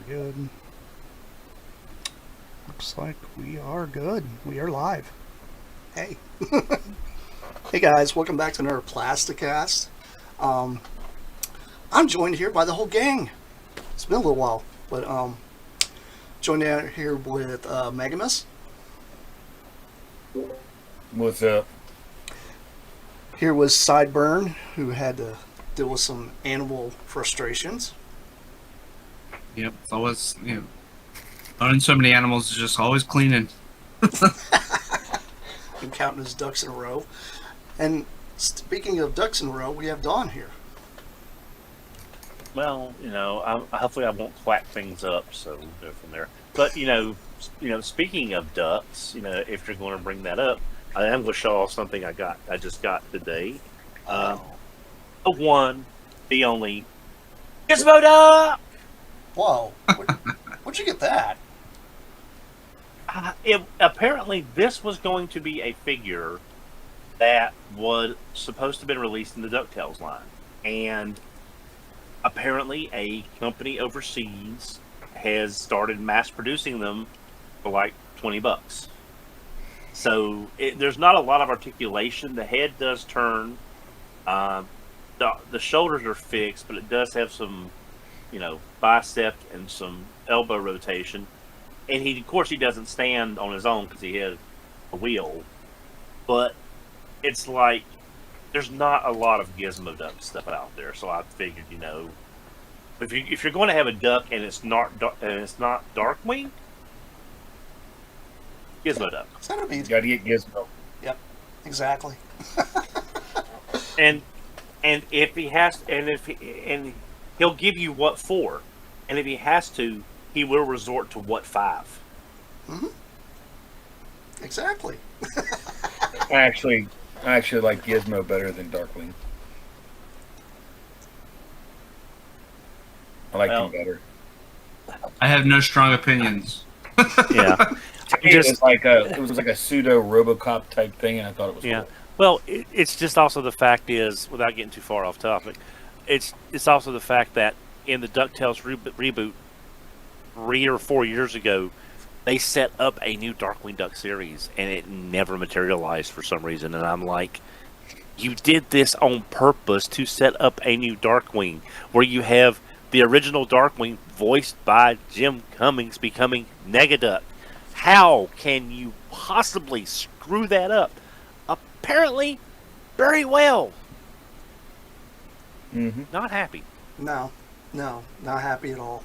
Good. Looks like we are good. We are live. Hey. Hey guys, welcome back to another Plasticast. Um, I'm joined here by the whole gang. It's been a little while, but joined out here with Megamus. What's up? Here was Sideburn, who had to deal with some animal frustrations. Yep, it's always, owning so many animals is just always cleaning. And counting his ducks in a row. And speaking of ducks in a row, we have Dawn here. Well, hopefully I won't quack things up, so we'll go from there. But speaking of ducks, if you're going to bring that up, I am going to show off something I just got today. The one, the only, Gizmo Duck. Whoa, where'd you get that? Apparently, this was going to be a figure that was supposed to have been released in the DuckTales line, and apparently a company overseas has started mass producing them for like $20. So there's not a lot of articulation. The head does turn. The shoulders are fixed, but it does have some, bicep and some elbow rotation. And of course, he doesn't stand on his own because he has a wheel. But it's like there's not a lot of Gizmo Duck stuff out there. So I figured, if you're going to have a duck and it's not Darkwing, Gizmo Duck. You gotta get Gizmo. Yep, exactly. and if he has, and he'll give you what for, and if he has to, he will resort to what 5. Mm-hmm. Exactly. I actually like Gizmo better than Darkwing. I like him better. I have no strong opinions. Yeah. It was like a pseudo RoboCop type thing, and I thought it was cool. Well, it's just also the fact is, without getting too far off topic, it's also the fact that in the DuckTales reboot 3 or 4 years ago, they set up a new Darkwing Duck series, and it never materialized for some reason. And I'm like, you did this on purpose to set up a new Darkwing, where you have the original Darkwing voiced by Jim Cummings becoming Negaduck. How can you possibly screw that up? Apparently, very well. Mm-hmm. Not happy. No, not happy at all.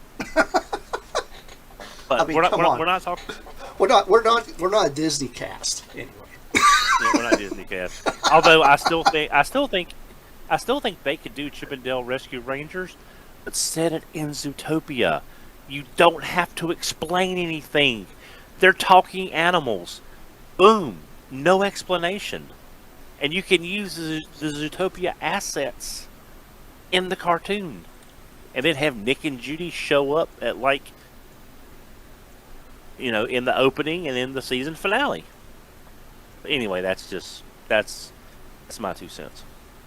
But I mean, we're come not talking. We're not a Disney cast anyway. Yeah, we're not Disney cast. Although I still think they could do Chippendale Rescue Rangers, but set it in Zootopia. You don't have to explain anything. They're talking animals. Boom. No explanation. And you can use the Zootopia assets in the cartoon. And then have Nick and Judy show up at in the opening and in the season finale. But anyway, that's my 2 cents.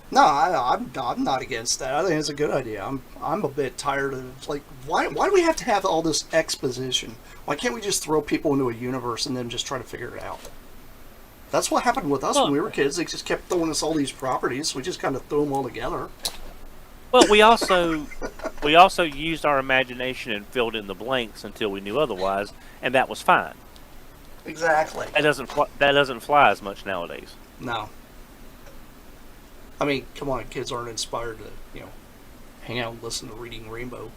No, I'm not against that. I think it's a good idea. I'm a bit tired of why do we have to have all this exposition? Why can't we just throw people into a universe and then just try to figure it out? That's what happened with us when we were kids. They just kept throwing us all these properties. We just kind of threw them all together. Well, we also used our imagination and filled in the blanks until we knew otherwise, and that was fine. Exactly. That doesn't fly as much nowadays. No. I mean, come on, kids aren't inspired to, hang out and listen to Reading Rainbow.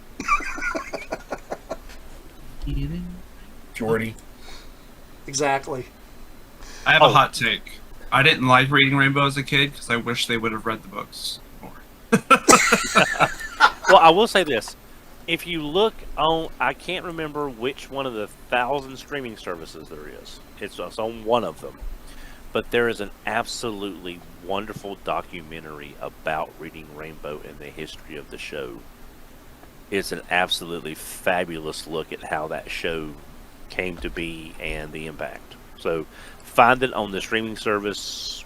Jordy. Exactly. I have a hot take. I didn't like Reading Rainbow as a kid because I wish they would have read the books more. Well, I will say this. If you look on, I can't remember which one of the 1,000 streaming services there is. It's on one of them. But there is an absolutely wonderful documentary about Reading Rainbow and the history of the show. It's an absolutely fabulous look at how that show came to be and the impact. So find it on the streaming service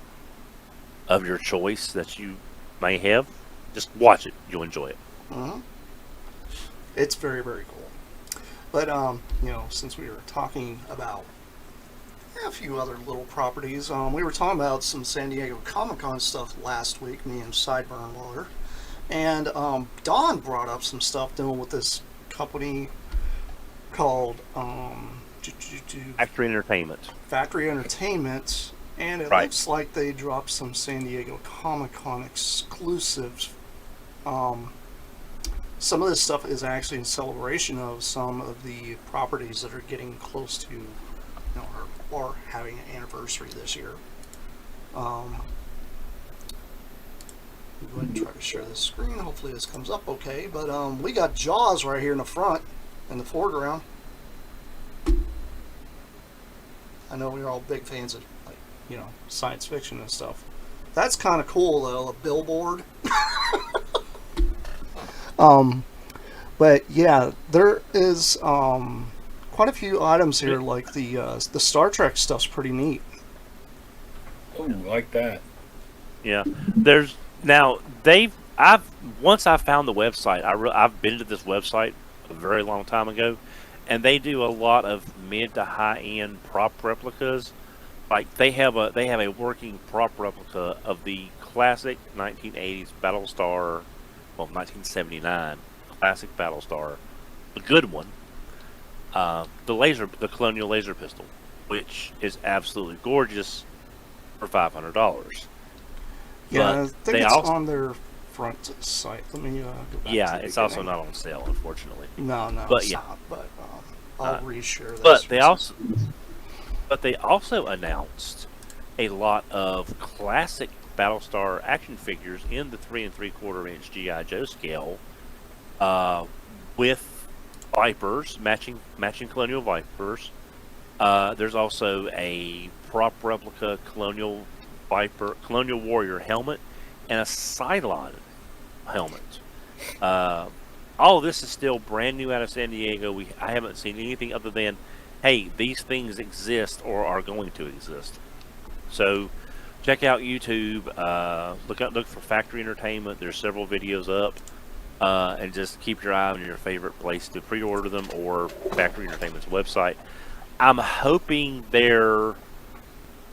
of your choice that you may have. Just watch it. You'll enjoy it. Mm-hmm. It's very, very cool. But since we were talking about a few other little properties, we were talking about some San Diego Comic-Con stuff last week, me and Sideburn Water. And Don brought up some stuff dealing with this company called Factory Entertainment. Factory Entertainment, and it looks like they dropped some San Diego Comic-Con exclusives. Some of this stuff is actually in celebration of some of the properties that are getting close to, or having an anniversary this year. I'm going to try to share this screen. Hopefully this comes up okay. But we got Jaws right here in the front, in the foreground. I know we're all big fans of, science fiction and stuff. That's kind of cool, though, a billboard. But yeah, there is quite a few items here, like the Star Trek stuff's pretty neat. Oh, like that. Yeah, once I found the website, I've been to this website a very long time ago, and they do a lot of mid to high end prop replicas. Like they have a working prop replica of the classic 1980s Battlestar, 1979 classic Battlestar, the good one, the Colonial laser pistol, which is absolutely gorgeous for $500. Yeah, I think it's on their front site. Let me go back. Yeah, it's also not on sale, unfortunately. No, but it's yeah. not. But I'll reshare this. But they also announced a lot of classic Battlestar action figures in the 3 3/4 inch GI Joe scale, with Vipers, matching Colonial Vipers. There's also a prop replica Colonial Warrior helmet and a Cylon helmet. All of this is still brand new out of San Diego. I haven't seen anything other than, hey, these things exist or are going to exist. So check out YouTube. Look for Factory Entertainment. There's several videos up. And just keep your eye on your favorite place to pre-order them or Factory Entertainment's website. I'm hoping they're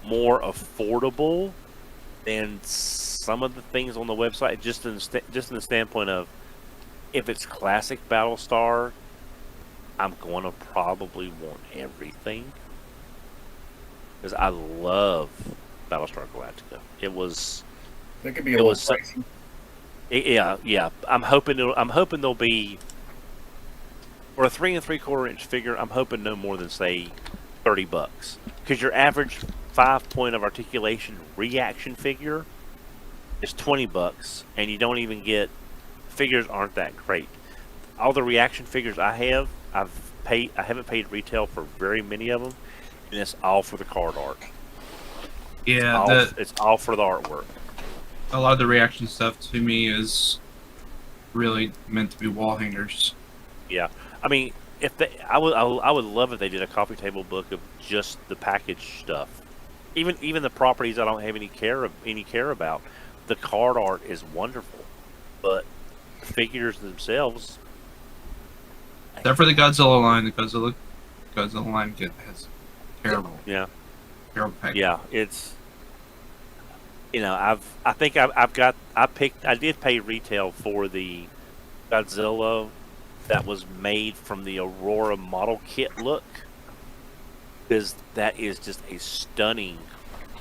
more affordable than some of the things on the website, just in the standpoint of, if it's classic Battlestar, I'm going to probably want everything, because I love Battlestar Galactica. That could be a little pricey. Yeah. I'm hoping there'll be, for a 3 3/4 inch figure, I'm hoping no more than, say, $30, because your average 5-point of articulation reaction figure is $20, and you don't even get, figures aren't that great. All the reaction figures I have, I haven't paid retail for very many of them, and it's all for the card art. Yeah, it's all for the artwork. A lot of the reaction stuff to me is really meant to be wall hangers. Yeah, I mean, I would love if they did a coffee table book of just the package stuff. Even the properties I don't have any care about. The card art is wonderful, but the figures themselves. Except for the Godzilla line, the Godzilla line has terrible. Yeah. Terrible package. Yeah, it's. I did pay retail for the Godzilla that was made from the Aurora model kit look, because that is just a stunning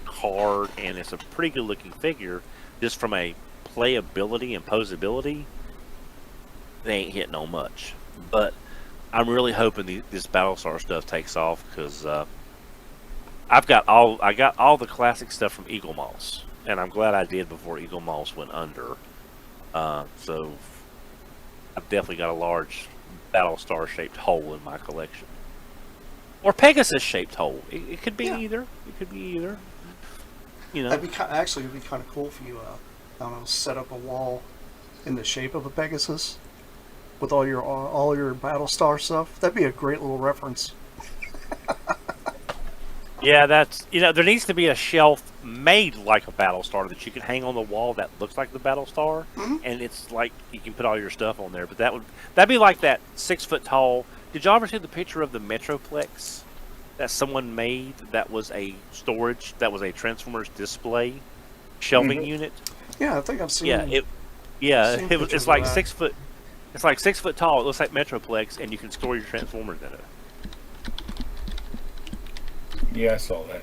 card, and it's a pretty good looking figure. Just from a playability and posability, they ain't hitting on much. But I'm really hoping this Battlestar stuff takes off, because I got all the classic stuff from Eagle Moss, and I'm glad I did before Eagle Moss went under. So I've definitely got a large Battlestar shaped hole in my collection, or Pegasus shaped hole. It could be either. It could be either. It'd be kind of cool if you, set up a wall in the shape of a Pegasus with all your Battlestar stuff. That'd be a great little reference. Yeah, there needs to be a shelf made like a Battlestar that you can hang on the wall that looks like the Battlestar, and it's like you can put all your stuff on there. But that'd be like that 6 foot tall Did y'all ever see the picture of the Metroplex that someone made? That was a storage. That was a Transformers display shelving unit. Yeah, I think I've seen. Yeah, seen it's pictures like of that. 6 foot. It's like 6 foot tall. It looks like Metroplex, and you can store your Transformers in it. Yeah, I saw that.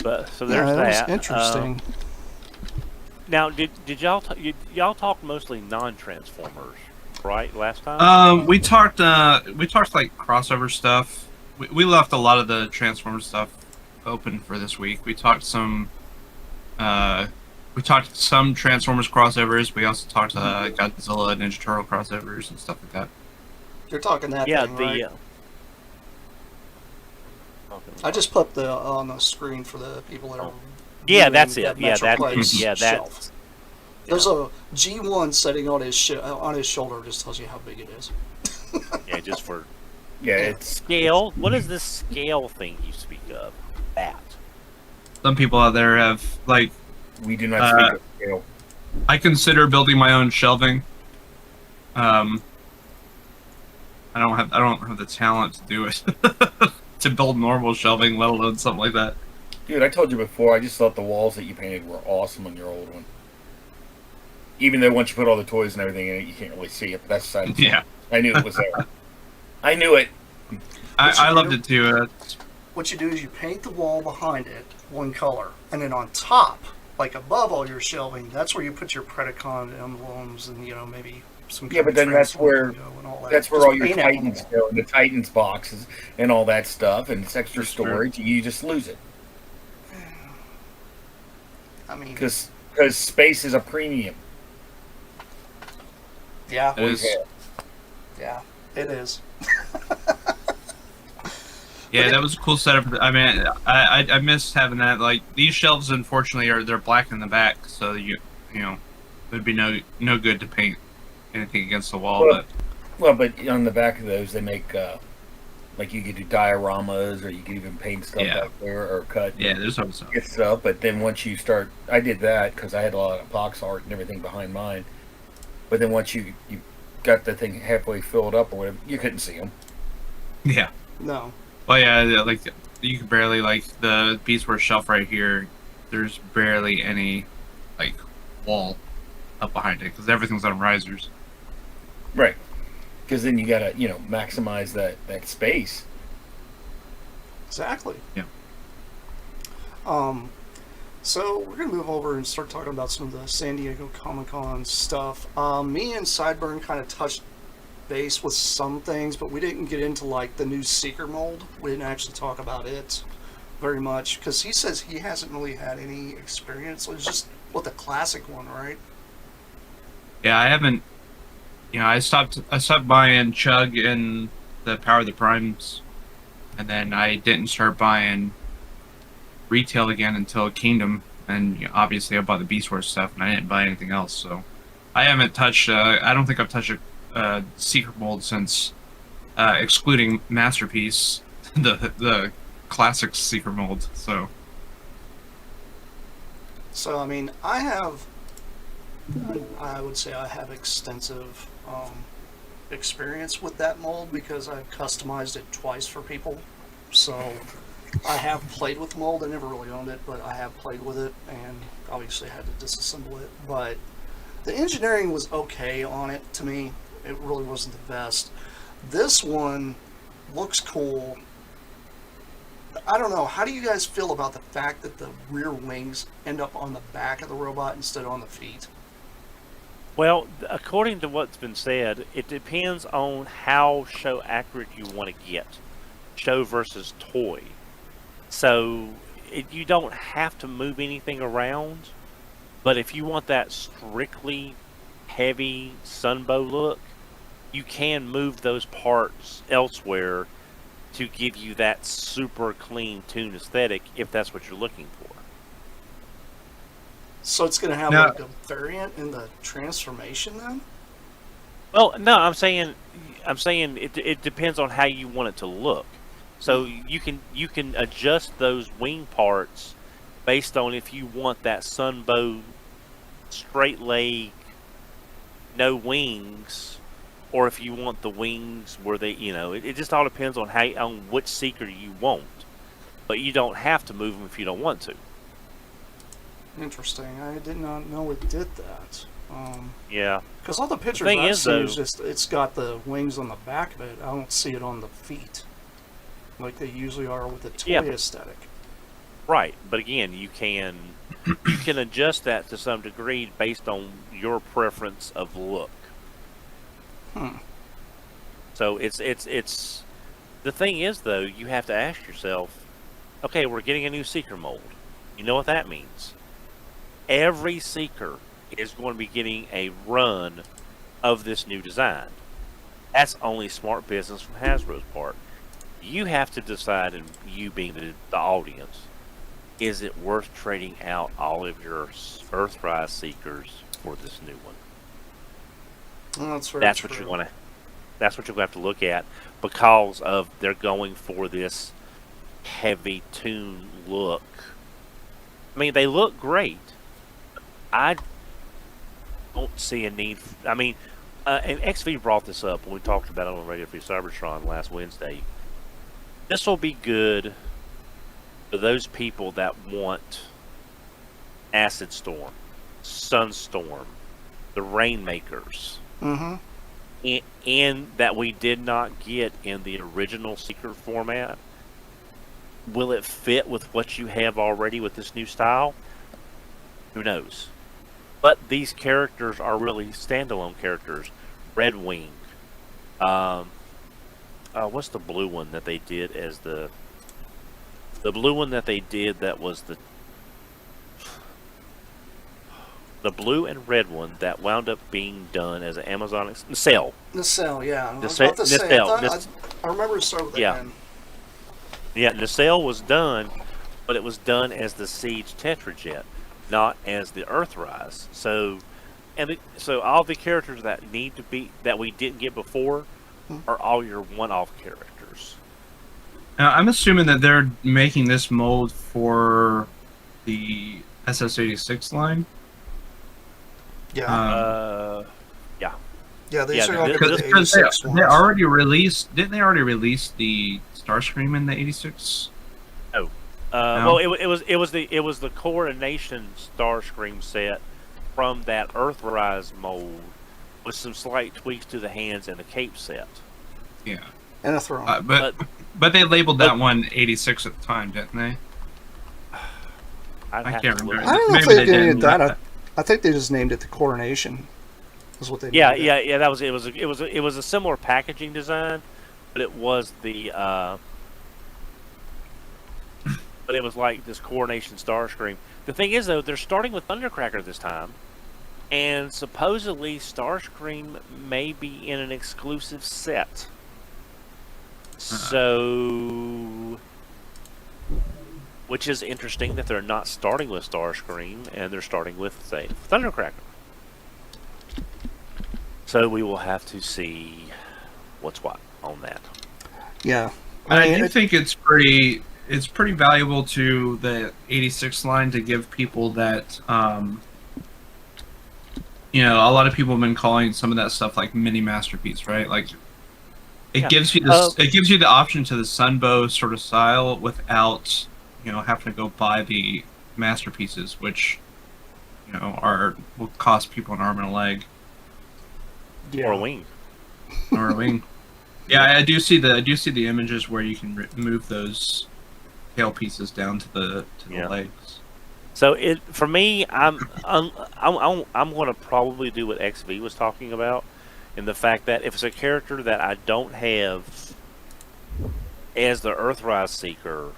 But so there's Yeah, that. was interesting. Now, did y'all y'all talk mostly non-Transformers, right? Last time. We talked like crossover stuff. We left a lot of the Transformers stuff open for this week. We talked some Transformers crossovers. We also talked Godzilla, Ninja Turtle crossovers and stuff like that. You're talking that Yeah, thing, right? I just put the on the screen for the people that are. Yeah, viewing that's that it. Yeah, Metroplex yeah, shelf. that's. There's a G1 setting on his shoulder. Just tells you how big it is. Yeah, just for Yeah, it's scale. What is this scale thing you speak of? That. Some people out there have like we do not speak of scale. I consider building my own shelving. I don't have the talent to do it. To build normal shelving, let alone something like that. Dude, I told you before, I just thought the walls that you painted were awesome on your old one. Even though once you put all the toys and everything in it, you can't really see it, but that's the side. Yeah. I knew it was there. I knew it. I loved it too. What you do is you paint the wall behind it one color, and then on top, like above all your shelving, that's where you put your Predacon emblems and maybe some. Yeah, but then that's where Just all your paint it on the Titans wall. go, the Titans boxes and all that stuff, and it's extra That's true. storage. You just lose it I mean, because space is a premium. yeah, It is. yeah, it is. Yeah, that was a cool setup. I mean, I miss having that. Like these shelves, unfortunately, they're black in the back, so you know, it'd be no good to paint anything against the wall. But on the back of those, they make like you could do dioramas, or you could even paint stuff back there, or cut. Yeah, there's always something. Get stuff. But then once you start, I did that because I had a lot of box art and everything behind mine. But then once you got the thing halfway filled up or whatever, you couldn't see them. Yeah. No. Well, yeah, like you could barely the Beast Wars shelf right here. There's barely any like wall up behind it because everything's on risers. Right. Because then you gotta, maximize that space. Exactly. Yeah. So we're gonna move over and start talking about some of the San Diego Comic-Con stuff. Me and Sideburn kind of touched base with some things, but we didn't get into like the new Seeker mold. We didn't actually talk about it very much because he says he hasn't really had any experience. It's just the classic one, right? Yeah, I haven't. I stopped buying Chug and the Power of the Primes, and then I didn't start buying retail again until Kingdom, and obviously I bought the Beast Wars stuff, and I didn't buy anything else. So I haven't touched. I don't think I've touched a Secret mold since, excluding Masterpiece, the classic Secret mold. So I mean, I would say I have extensive experience with that mold because I've customized it twice for people. So I have played with mold. I never really owned it, but I have played with it and obviously had to disassemble it. But the engineering was okay on it to me. It really wasn't the best. This one looks cool. I don't know. How do you guys feel about the fact that the rear wings end up on the back of the robot instead of on the feet? Well, according to what's been said, it depends on how show accurate you want to get. Show versus toy. So you don't have to move anything around, but if you want that strictly heavy Sunbow look, you can move those parts elsewhere to give you that super clean tune aesthetic if that's what you're looking for. So it's going to have Now- like a variant in the transformation then? Well, no, I'm saying it depends on how you want it to look. So you can adjust those wing parts based on if you want that Sunbow straight leg, no wings, or if you want the wings where they, it just all depends on on which seeker you want. But you don't have to move them if you don't want to. Interesting. I did not know it did that. Yeah. Because all the pictures thing I've is, seen though- is just it's got the wings on the back of it. I don't see it on the feet, like they usually are with the toy Yeah. aesthetic. Right, but again, you can adjust that to some degree based on your preference of look. So it's the thing is though, you have to ask yourself, okay, we're getting a new seeker mold. You know what that means? Every seeker is going to be getting a run of this new design. That's only smart business from Hasbro's part. You have to decide, and you being the audience, is it worth trading out all of your Earthrise Seekers for this new one? Well, that's very That's true. what you're going to. That's what you're going to have to look at, because of they're going for this heavy tune look. I mean, they look great. I don't see a need. And XV brought this up when we talked about it on Radio Free Cybertron last Wednesday. This will be good for those people that want Acid Storm, Sunstorm, the Rainmakers, Mm-hmm. and that we did not get in the original Seeker format. Will it fit with what you have already with this new style? Who knows? But these characters are really standalone characters. Red Wing. What's the blue one that they did as the blue one that they did that was the blue and red one that wound up being done as an Amazon Nacelle. Nacelle, yeah. I was Nacelle- about to say, Nacelle. I remember it started with Yeah. N. Yeah, Nacelle was done, but it was done as the Siege Tetrajet, not as the Earthrise. So all the characters that we didn't get before are all your one-off characters. Now, I'm assuming that they're making this mold for the SS86 line. Yeah. Yeah, these yeah, are all th- going to be the Because 86 they ones. already released. Didn't they already release the Starscream in the 86? No? Well, it was the Coronation Starscream set from that Earthrise mold with some slight tweaks to the hands and the cape set. Yeah. And a throne. But they labeled that one 86 at the time, didn't they? I'd I have can't to look remember. I don't know if Maybe they they did didn't. that. I think they just named it the Coronation. Is what they Yeah, named it. yeah. That was it was a similar packaging design, but it was but it was like this Coronation Starscream. The thing is, though, they're starting with Thundercracker this time, and supposedly Starscream may be in an exclusive set. So, which is interesting that they're not starting with Starscream and they're starting with, say, Thundercracker. So we will have to see what's what on that. Yeah. I do think it's pretty valuable to the 86 line to give people that a lot of people have been calling some of that stuff like mini masterpiece, right? Like it gives you the option to the Sunbow sort of style without having to go buy the masterpieces, which will cost people an arm and a leg. Yeah. Or a wing. Or a wing. Yeah, I do see the images where you can move those tail pieces down to the legs. So for me, I'm going to probably do what XV was talking about, in the fact that if it's a character that I don't have as the Earthrise Seeker,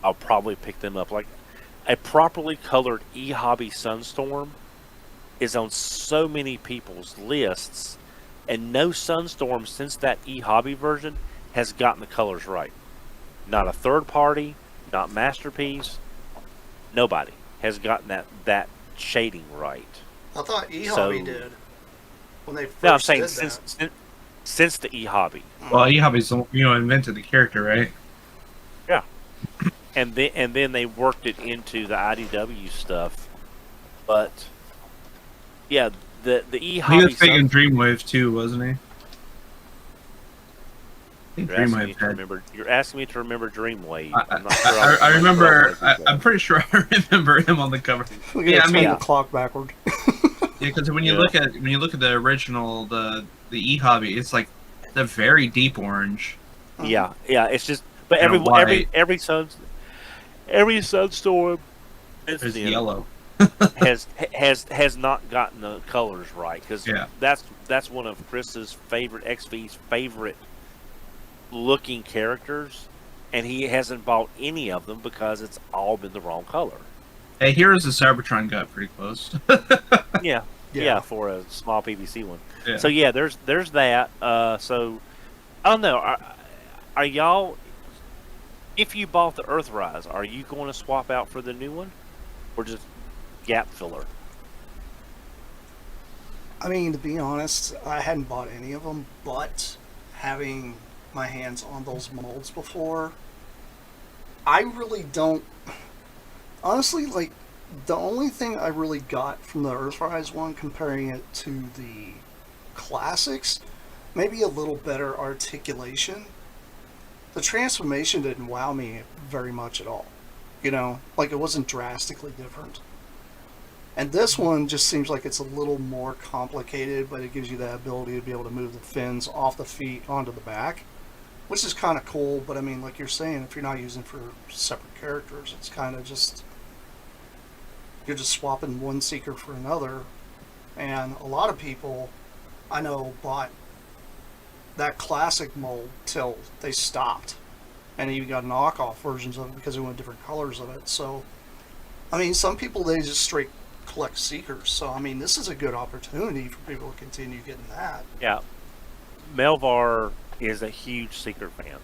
I'll probably pick them up. Like a properly colored E-Hobby Sunstorm is on so many people's lists, and no Sunstorm since that E-Hobby version has gotten the colors right. Not a third party, not Masterpiece, nobody has gotten that shading right. I thought E-Hobby So- did. When they first No, I'm saying did that. since the E-Hobby. Well, E-Hobby's invented the character, right? Yeah. And then they worked it into the IDW stuff. But yeah, the He E-Hobby was big in Dreamwave too, wasn't he? Dreamwave had. You're asking me to remember Dreamwave. I, I'm not sure. I remember. I'm pretty sure I remember him on the cover. We gotta turn the clock backward. Yeah, because when you look at the original, the e-hobby, it's like the very deep orange. Yeah, it's just, but every Sunstorm is yellow. has not gotten the colors right, because that's one of Chris's favorite, XV's favorite looking characters, and he hasn't bought any of them because it's all been the wrong color. Hey, Heroes of Cybertron got pretty close. yeah, for a small PVC one. Yeah. So there's that. So I don't know. Are y'all? If you bought the Earthrise, are you going to swap out for the new one, or just gap filler? I mean, to be honest, I hadn't bought any of them, but having my hands on those molds before, I really don't. Honestly, like, the only thing I really got from the Earthrise one, comparing it to the classics, maybe a little better articulation. The transformation didn't wow me very much at all. You know, like, it wasn't drastically different. And this one just seems like it's a little more complicated, but it gives you that ability to be able to move the fins off the feet onto the back, which is kind of cool. But I mean, like you're saying, if you're not using for separate characters, it's kind of just, you're just swapping one Seeker for another. And a lot of people I know bought that classic mold till they stopped, and even got knockoff versions of it because they wanted different colors of it. So, I mean, some people, they just straight collect Seekers. So, I mean, this is a good opportunity for people to continue getting that. Yeah. Melvar is a huge Seeker fan.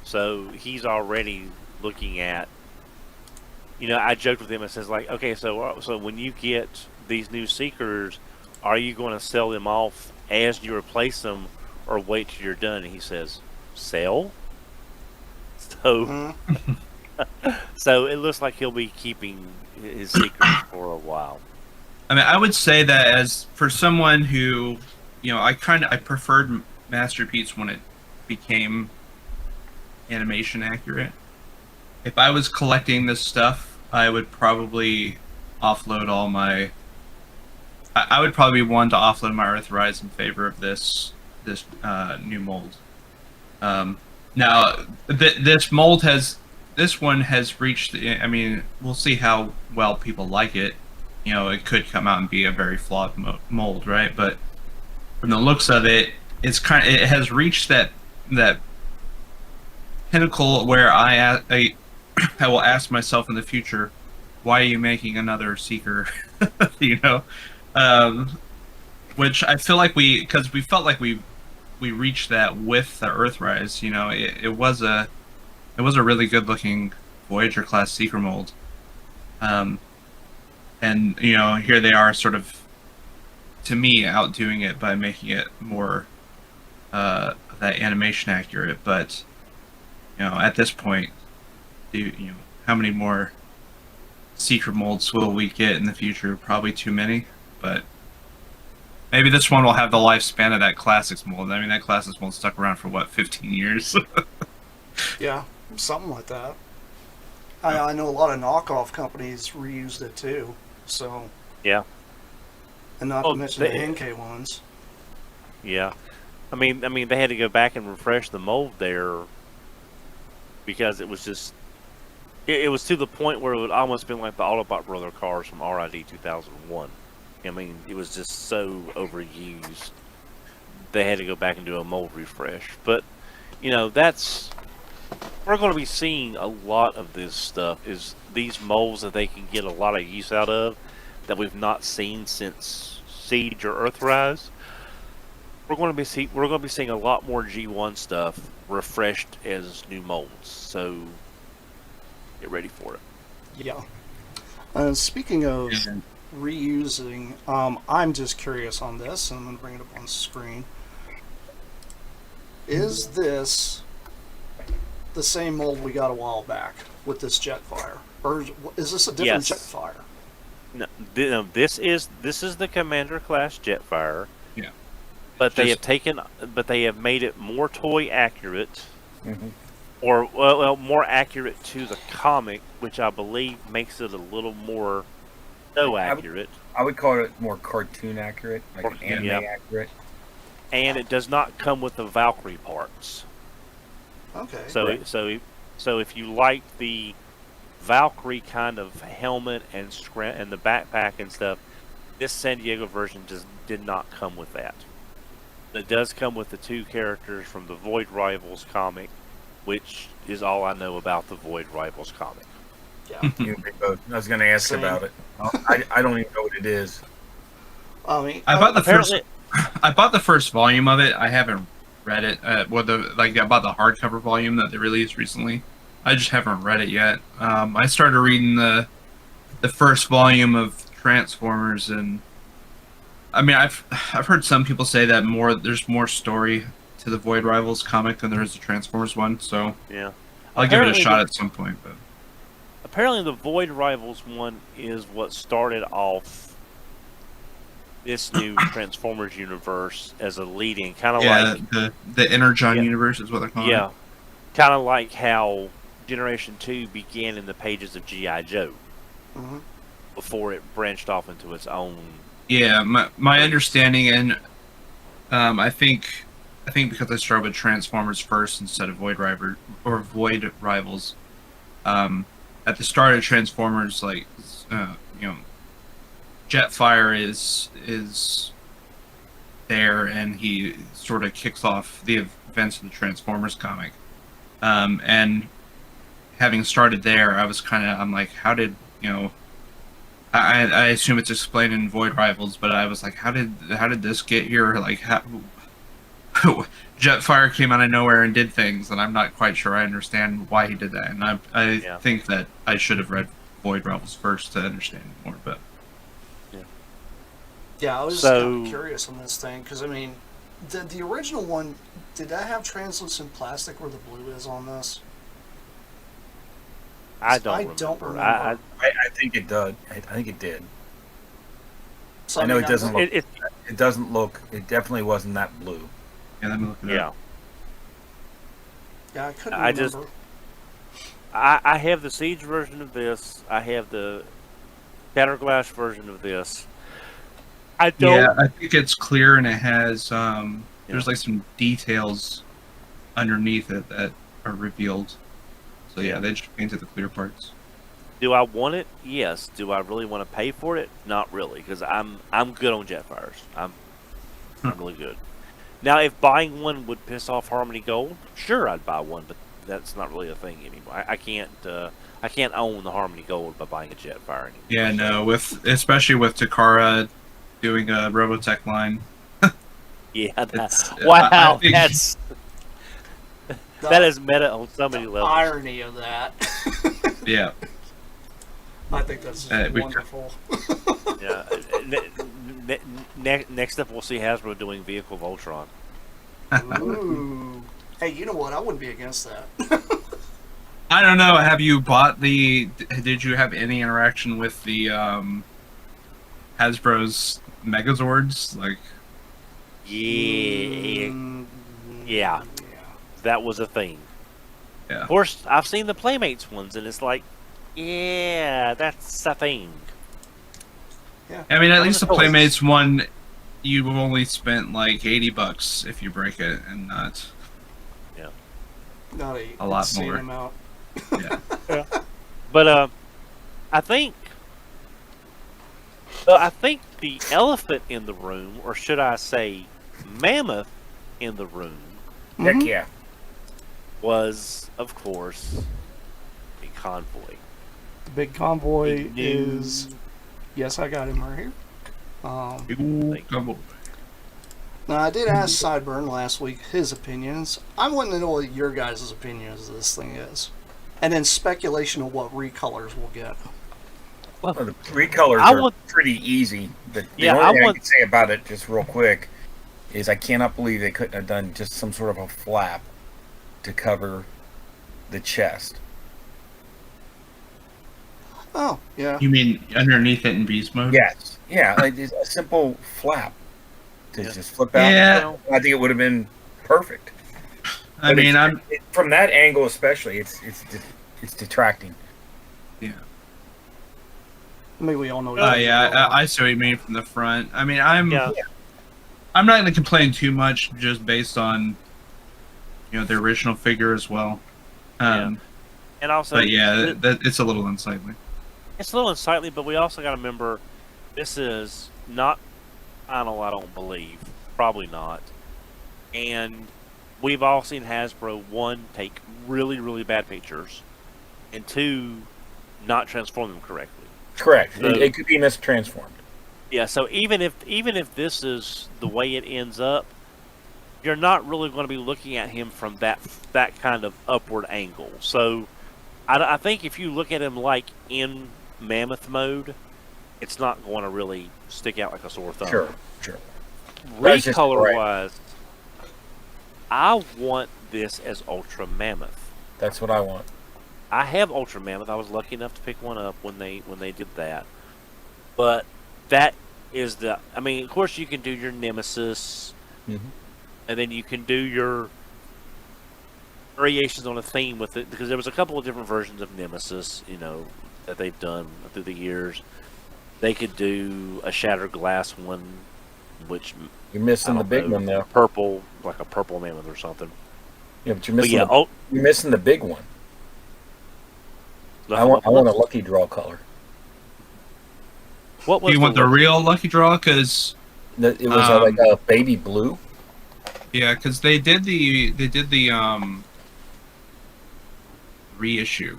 So, he's already looking at, you know, I joked with him and says, like, okay, so when you get these new Seekers, are you going to sell them off as you replace them, or wait till you're done? And he says, sell? So, so it looks like he'll be keeping his Seekers for a while. I mean, I would say that as for someone who, you know, I preferred Masterpiece when it became animation accurate. If I was collecting this stuff, I would probably offload all my. I would probably want to offload my Earthrise in favor of this new mold. Now, this one has reached. I mean, we'll see how well people like it. You know, it could come out and be a very flawed mold, right? But from the looks of it, it has reached that pinnacle where I will ask myself in the future, why are you making another Seeker? You know, which I feel like because we felt like we reached that with the Earthrise. You know, it was a really good looking Voyager class Seeker mold, and you know, here they are sort of, to me, outdoing it by making it more that animation accurate. But you know, at this point, how many more Seeker molds will we get in the future? Probably too many, but maybe this one will have the lifespan of that Classics mold. I mean, that Classics mold stuck around for, what, 15 years? Yeah, something like that. I know a lot of knockoff companies reused it too, so... Yeah. And not to mention the NK ones. Yeah. I mean, they had to go back and refresh the mold there because it was just... It was to the point where it would almost been like the Autobot Brother cars from RID 2001. I mean, it was just so overused. They had to go back and do a mold refresh. But, you know, we're going to be seeing a lot of this stuff, is these molds that they can get a lot of use out of that we've not seen since Siege or Earthrise. We're going to be seeing a lot more G1 stuff refreshed as new molds. So get ready for it. Yeah. Speaking of reusing, I'm just curious on this, and I'm going to bring it up on the screen. Is this the same mold we got a while back with this Jetfire, or is this a different Jetfire? No, this is the Commander class Jetfire. Yeah. But they have made it more toy accurate, Mhm. or well, more accurate to the comic, which I believe makes it a little more accurate. I would call it more cartoon accurate, like Or- an anime yeah. accurate. And it does not come with the Valkyrie parts. Okay. So Right. so if you like the Valkyrie kind of helmet and the backpack and stuff, this San Diego version just did not come with that. It does come with the 2 characters from the Void Rivals comic, which is all I know about the Void Rivals comic. Yeah. You and me both. I was going to ask Same. about it. I don't even know what it is. I mean, I bought the Apparently, I bought the first volume of it. I haven't read it. I bought the hardcover volume that they released recently. I just haven't read it yet. I started reading the first volume of Transformers, and I mean, I've heard some people say that there's more story to the Void Rivals comic than there is the Transformers one. So yeah. I'll give it a Apparently shot at some point. But Apparently, the Void Rivals one is what started off this new Transformers universe as a leading, kind of yeah, like the Energon Yeah. universe is what they're calling yeah, it. kind of like how Generation 2 began in the pages of G.I. Joe mhm. before it branched off into its own. Yeah, my understanding, and I think because I started with Transformers first instead of Void Rivals, at the start of Transformers, like you know, Jetfire is there, and he sort of kicks off the events of the Transformers comic, and having started there, I'm like, how did I assume it's explained in Void Rivals, but I was like, how did this get here? Like, Jetfire came out of nowhere and did things, and I'm not quite sure I understand why he did that. And I Yeah. think that I should have read Void Rivals first to understand it more. But Yeah, I was just So- kind of curious on this thing because I mean, the original one, did that have translucent plastic where the blue is on this? I don't remember. I think it did. I think it did. So, I know mean, it doesn't look. It, It doesn't look. It definitely wasn't that blue. yeah, let me look it yeah. up. Yeah, I couldn't I remember. just- I have the Siege version of this. I have the Shatterglass version of this. I don't. Yeah, I think it's clear, and it has there's like some details underneath it that are revealed. So yeah, they just painted the clear parts. Do I want it? Yes. Do I really want to pay for it? Not really, because I'm good on Jetfires. I'm really good. Now, if buying one would piss off Harmony Gold, sure, I'd buy one, but that's not really a thing anymore. I can't own the Harmony Gold by buying a Jetfire anymore. Yeah, no, especially with Takara doing a Robotech line. Yeah. It's- Wow. I think- That is meta on so many the levels. irony of that. Yeah. I think that's just wonderful. Yeah. Next up, we'll see Hasbro doing Vehicle Voltron. Ooh. Hey, you know what? I wouldn't be against that. I don't know. Have you bought did you have any interaction with the Hasbro's Megazords? Like, Yeah. Mm, Yeah. That was a thing. Yeah. Of course, I've seen the Playmates ones, and it's like, yeah, that's a thing. I mean, at What least are the the toys? Playmates one, you've only spent like $80 if you break it, and not. not A lot insane more. amount. Yeah. But I think the elephant in the room, or should I say, mammoth in the room, Heck Mhm. yeah. was, of course, a convoy. The big convoy A new- is. Yes, I got him right here. Ooh, come on. Now, I did ask Sideburn last week his opinions. I want to know what your guys' opinion of this thing is. And then speculation of what recolors we'll get. Well, the recolors I are would- pretty easy. The Yeah, only I thing I would- can say about it, just real quick, is I cannot believe they couldn't have done just some sort of a flap to cover the chest. Oh, yeah. You mean underneath it in beast mode? Yes. Yeah, like just a simple flap to Yeah. just flip out. Yeah. I think it would have been perfect. I mean, from that angle especially, it's detracting. yeah. I mean, we all know. Yeah, I see what you mean from the front. I mean, I'm Yeah. not going to complain too much just based on, the original figure as well. And also, But yeah, it's a little unsightly. it's a little unsightly, but we also got to remember this is not final, I don't believe. Probably not. And we've all seen Hasbro, one, take really, really bad pictures, and two, not transform them correctly. Correct. So, it could be mistransformed. Yeah, so even if this is the way it ends up, you're not really going to be looking at him from that kind of upward angle. So I think if you look at him like in mammoth mode, it's not going to really stick out like a sore thumb. Sure. Recolor wise, I want this as Ultra Mammoth. That's what I want. I have Ultra Mammoth. I was lucky enough to pick one up when they did that. But that is I mean, of course you can do your Nemesis, and then you can do your variations on a theme with it, because there was a couple of different versions of Nemesis, that they've done through the years. They could do a shattered glass one, which you're missing the big one though. Purple, like a purple mammoth or something. Yeah, but you're missing. You're missing the big one. I want a lucky draw color. What was Do you want the real lucky draw? Because it was like a baby blue. Yeah, because they did the reissue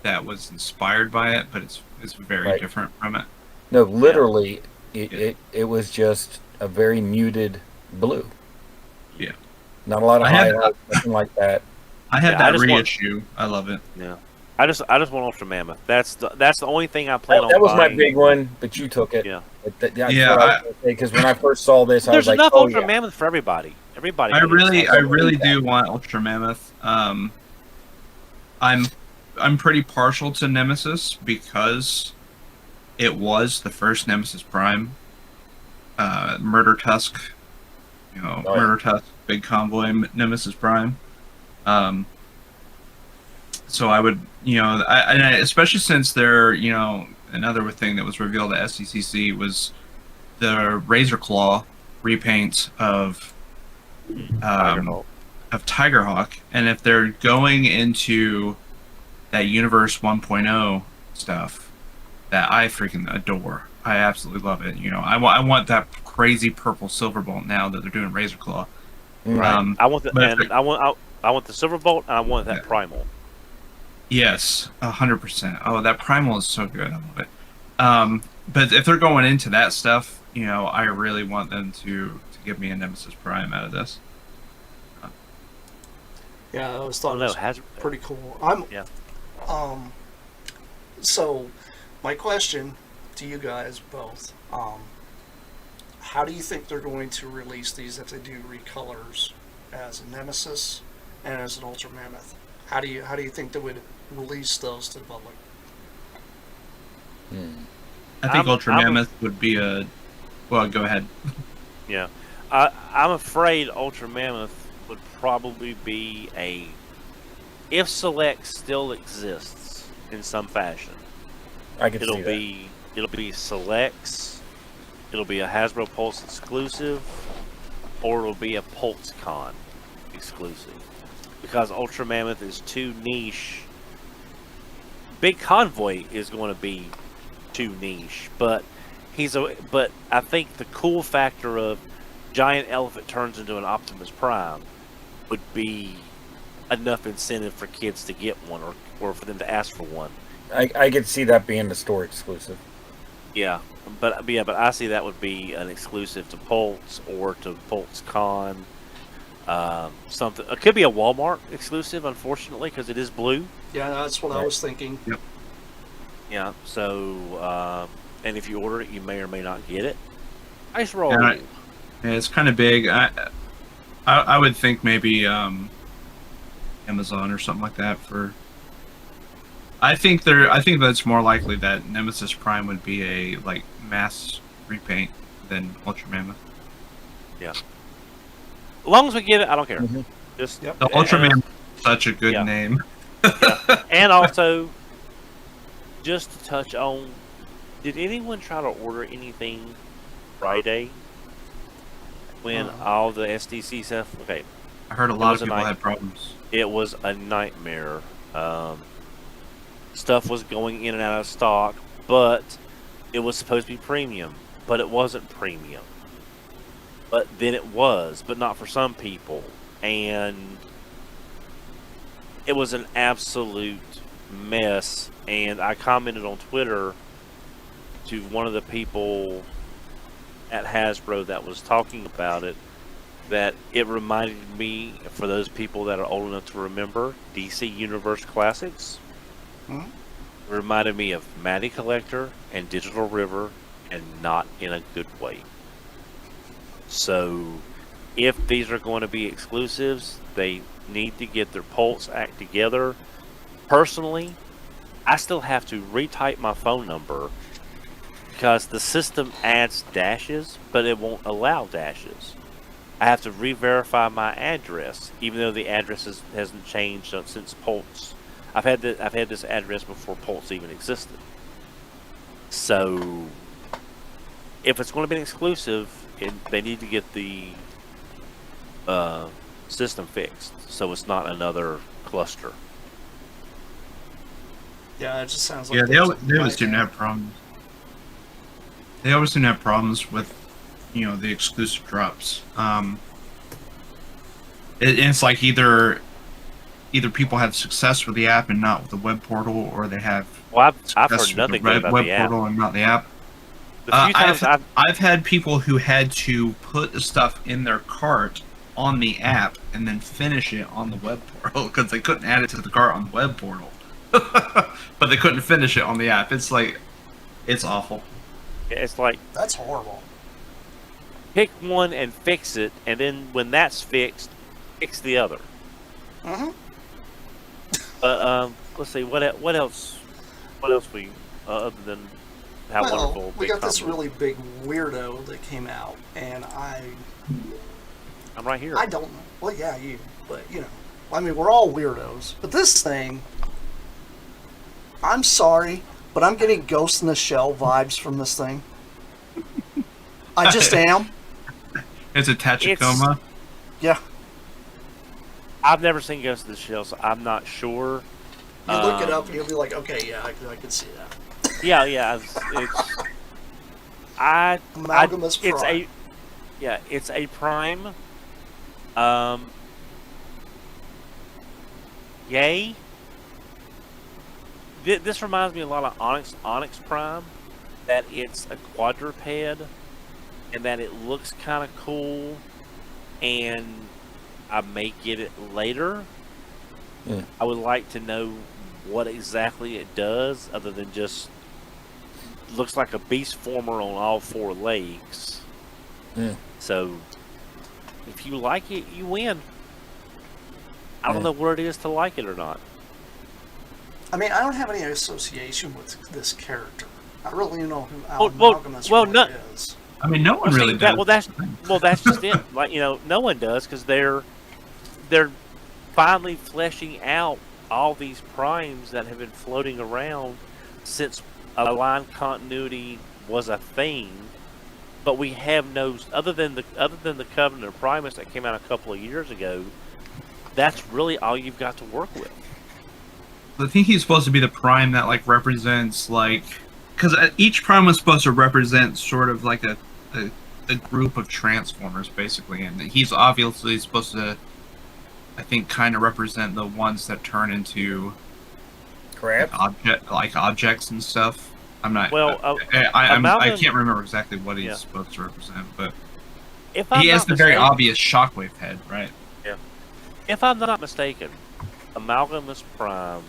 that was inspired by it, but it's very different from it. No, literally, it was just a very muted blue. Yeah, not a lot of highlights, nothing like that. I had that reissue. I love it. Yeah, I just want Ultra Mammoth. That's the only thing I plan on. That was buying. my big one, but you took it. Yeah, because when I first saw this, I was like, "There's enough Ultra Mammoth for everybody." Everybody. I really do want Ultra Mammoth. I'm pretty partial to Nemesis because it was the first Nemesis Prime. Murder Tusk, Murder Tusk, Big Convoy, Nemesis Prime. So I would, especially since they're, another thing that was revealed at SDCC was the Razor Claw repaint of Tigerhawk, and if they're going into that Universe 1.0 stuff that I freaking adore, I absolutely love it. I want that crazy purple Silverbolt now that they're doing Razor Claw. Right. I want I want the Silverbolt, and I want that Primal. Yes, 100%. Oh, that Primal is so good. I love it. But if they're going into that stuff, I really want them to give me a Nemesis Prime out of this. Yeah, I always thought it was pretty cool. So, my question to you guys both, how do you think they're going to release these if they do recolors as a Nemesis and as an Ultra Mammoth? How do you think they would release those to the public? I think Ultra Mammoth would be a... Well, go ahead. Yeah. I'm afraid Ultra Mammoth would probably be if Select still exists in some fashion. I can see that. It'll be Selects, it'll be a Hasbro Pulse exclusive, or it'll be a PulseCon exclusive. Because Ultra Mammoth is too niche. Big Convoy is going to be too niche, but I think the cool factor of Giant Elephant turns into an Optimus Prime would be enough incentive for kids to get one, or for them to ask for one. I could see that being the store exclusive. Yeah, but I see that would be an exclusive to Pulse or to PulseCon. Something. It could be a Walmart exclusive, unfortunately, because it is blue. Yeah, that's what I was thinking. Yep. Yeah. So, and if you order it, you may or may not get it. Nice roll. Yeah, it's kind of big. I would think maybe Amazon or something like that for. I think that's more likely that Nemesis Prime would be a mass repaint than Ultra Mammoth. Yeah. As long as we get it, I don't care. Mhm. Just Yep. The Ultraman is such a good Yeah. name. and also, just to touch on, did anyone try to order anything Friday when all the SDC stuff? Okay, I heard a It lot was of a people night- had problems. it was a nightmare. Stuff was going in and out of stock, but it was supposed to be premium, but it wasn't premium. But then it was, but not for some people. And it was an absolute mess. And I commented on Twitter to one of the people at Hasbro that was talking about it, that it reminded me, for those people that are old enough to remember, DC Universe Classics. Hmm? It reminded me of Matty Collector and Digital River, and not in a good way. So, if these are going to be exclusives, they need to get their Pulse act together. Personally, I still have to retype my phone number because the system adds dashes, but it won't allow dashes. I have to re-verify my address, even though the address hasn't changed since Pulse. I've had this address before Pulse even existed. So, if it's going to be an exclusive, they need to get the system fixed, so it's not another cluster. Yeah, it just sounds like Yeah, they there's always, a they always seem to nightmare. have problems. They always seem to have problems with, the exclusive drops. It's like either people have success with the app and not with the web portal, or they have Well, I've success heard with nothing the good about web the app. portal and not the app. The few times I've had people who had to put the stuff in their cart on the app and then finish it on the web portal because they couldn't add it to the cart on the web portal, but they couldn't finish it on the app. It's awful. it's like, That's horrible. pick one and fix it, and then when that's fixed, fix the other. Mm-hmm. But let's see, what else we other than how wonderful. Well, we Big got this Combo. really big weirdo that came out, and I'm right here. I don't know. Well, yeah, you, but I mean, we're all weirdos. But this thing, I'm sorry, but I'm getting Ghost in the Shell vibes from this thing. I just am. It's a Tachikoma. Yeah. I've never seen Ghost of the Shell, so I'm not sure. You look it up and you'll be like, okay, yeah, I can see that. Yeah, Amalgamous Prime. It's a Prime. Yay. This reminds me a lot of Onyx Prime, that it's a quadruped, and that it looks kind of cool, and I may get it later. Yeah. I would like to know what exactly it does, other than just looks like a beast former on all four legs. Yeah. So, if you like it, you win. I don't Yeah. know what it is to like it or not. I mean, I don't have any association with this character. I really don't know who Well, Amalgamous well, really no- is. I mean, no one Well, see, really that- does. that's just it. Like, no one does, because they're finally fleshing out all these primes that have been floating around since line continuity was a thing. But we have no, other than the Covenant of Primus that came out a couple of years ago. That's really all you've got to work with. I think he's supposed to be the prime that represents because each prime was supposed to represent sort of like a group of Transformers basically, and he's obviously supposed to, I think, kind of represent the ones that turn into Crap. objects and stuff. I'm not. Well, I can't remember exactly what he's supposed to represent, but if he has the very obvious Shockwave head, right? If I'm not mistaken, Amalgamous Prime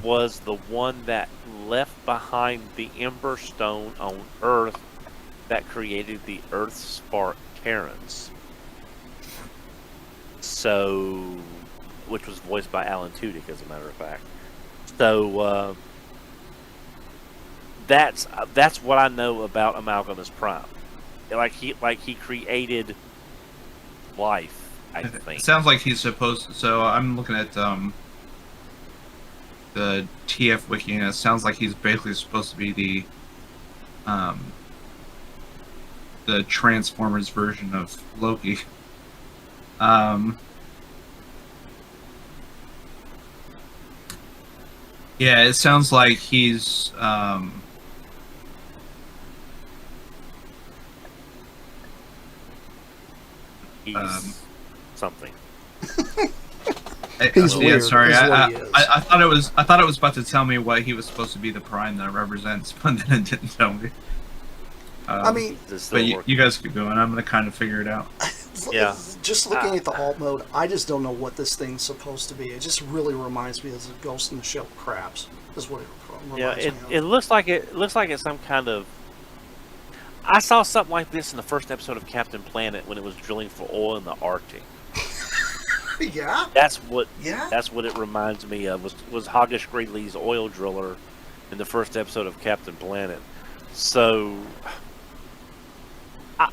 was the one that left behind the Ember Stone on Earth that created the Earth Spark Terrans. So, which was voiced by Alan Tudyk, as a matter of fact. So, that's what I know about Amalgamous Prime. he created life. I think. It sounds like he's supposed. So I'm looking at the TF wiki, and it sounds like he's basically supposed to be the Transformers version of Loki. Yeah, it sounds like he's He's something. He's weird, Sorry, is what I, he is. I thought it was about to tell me what he was supposed to be the Prime that represents, but then it didn't tell me. I mean, But you guys keep going. I'm gonna kind of figure it out. Yeah. just looking at the alt mode, I just don't know what this thing's supposed to be. It just really reminds me of the Ghost in the Shell crabs. Is what it Yeah, reminds me of. it looks like it's some kind of. I saw something like this in the first episode of Captain Planet when it was drilling for oil in the Arctic. Yeah. That's what it reminds me of. Was Hoggish Greeley's oil driller in the first episode of Captain Planet. So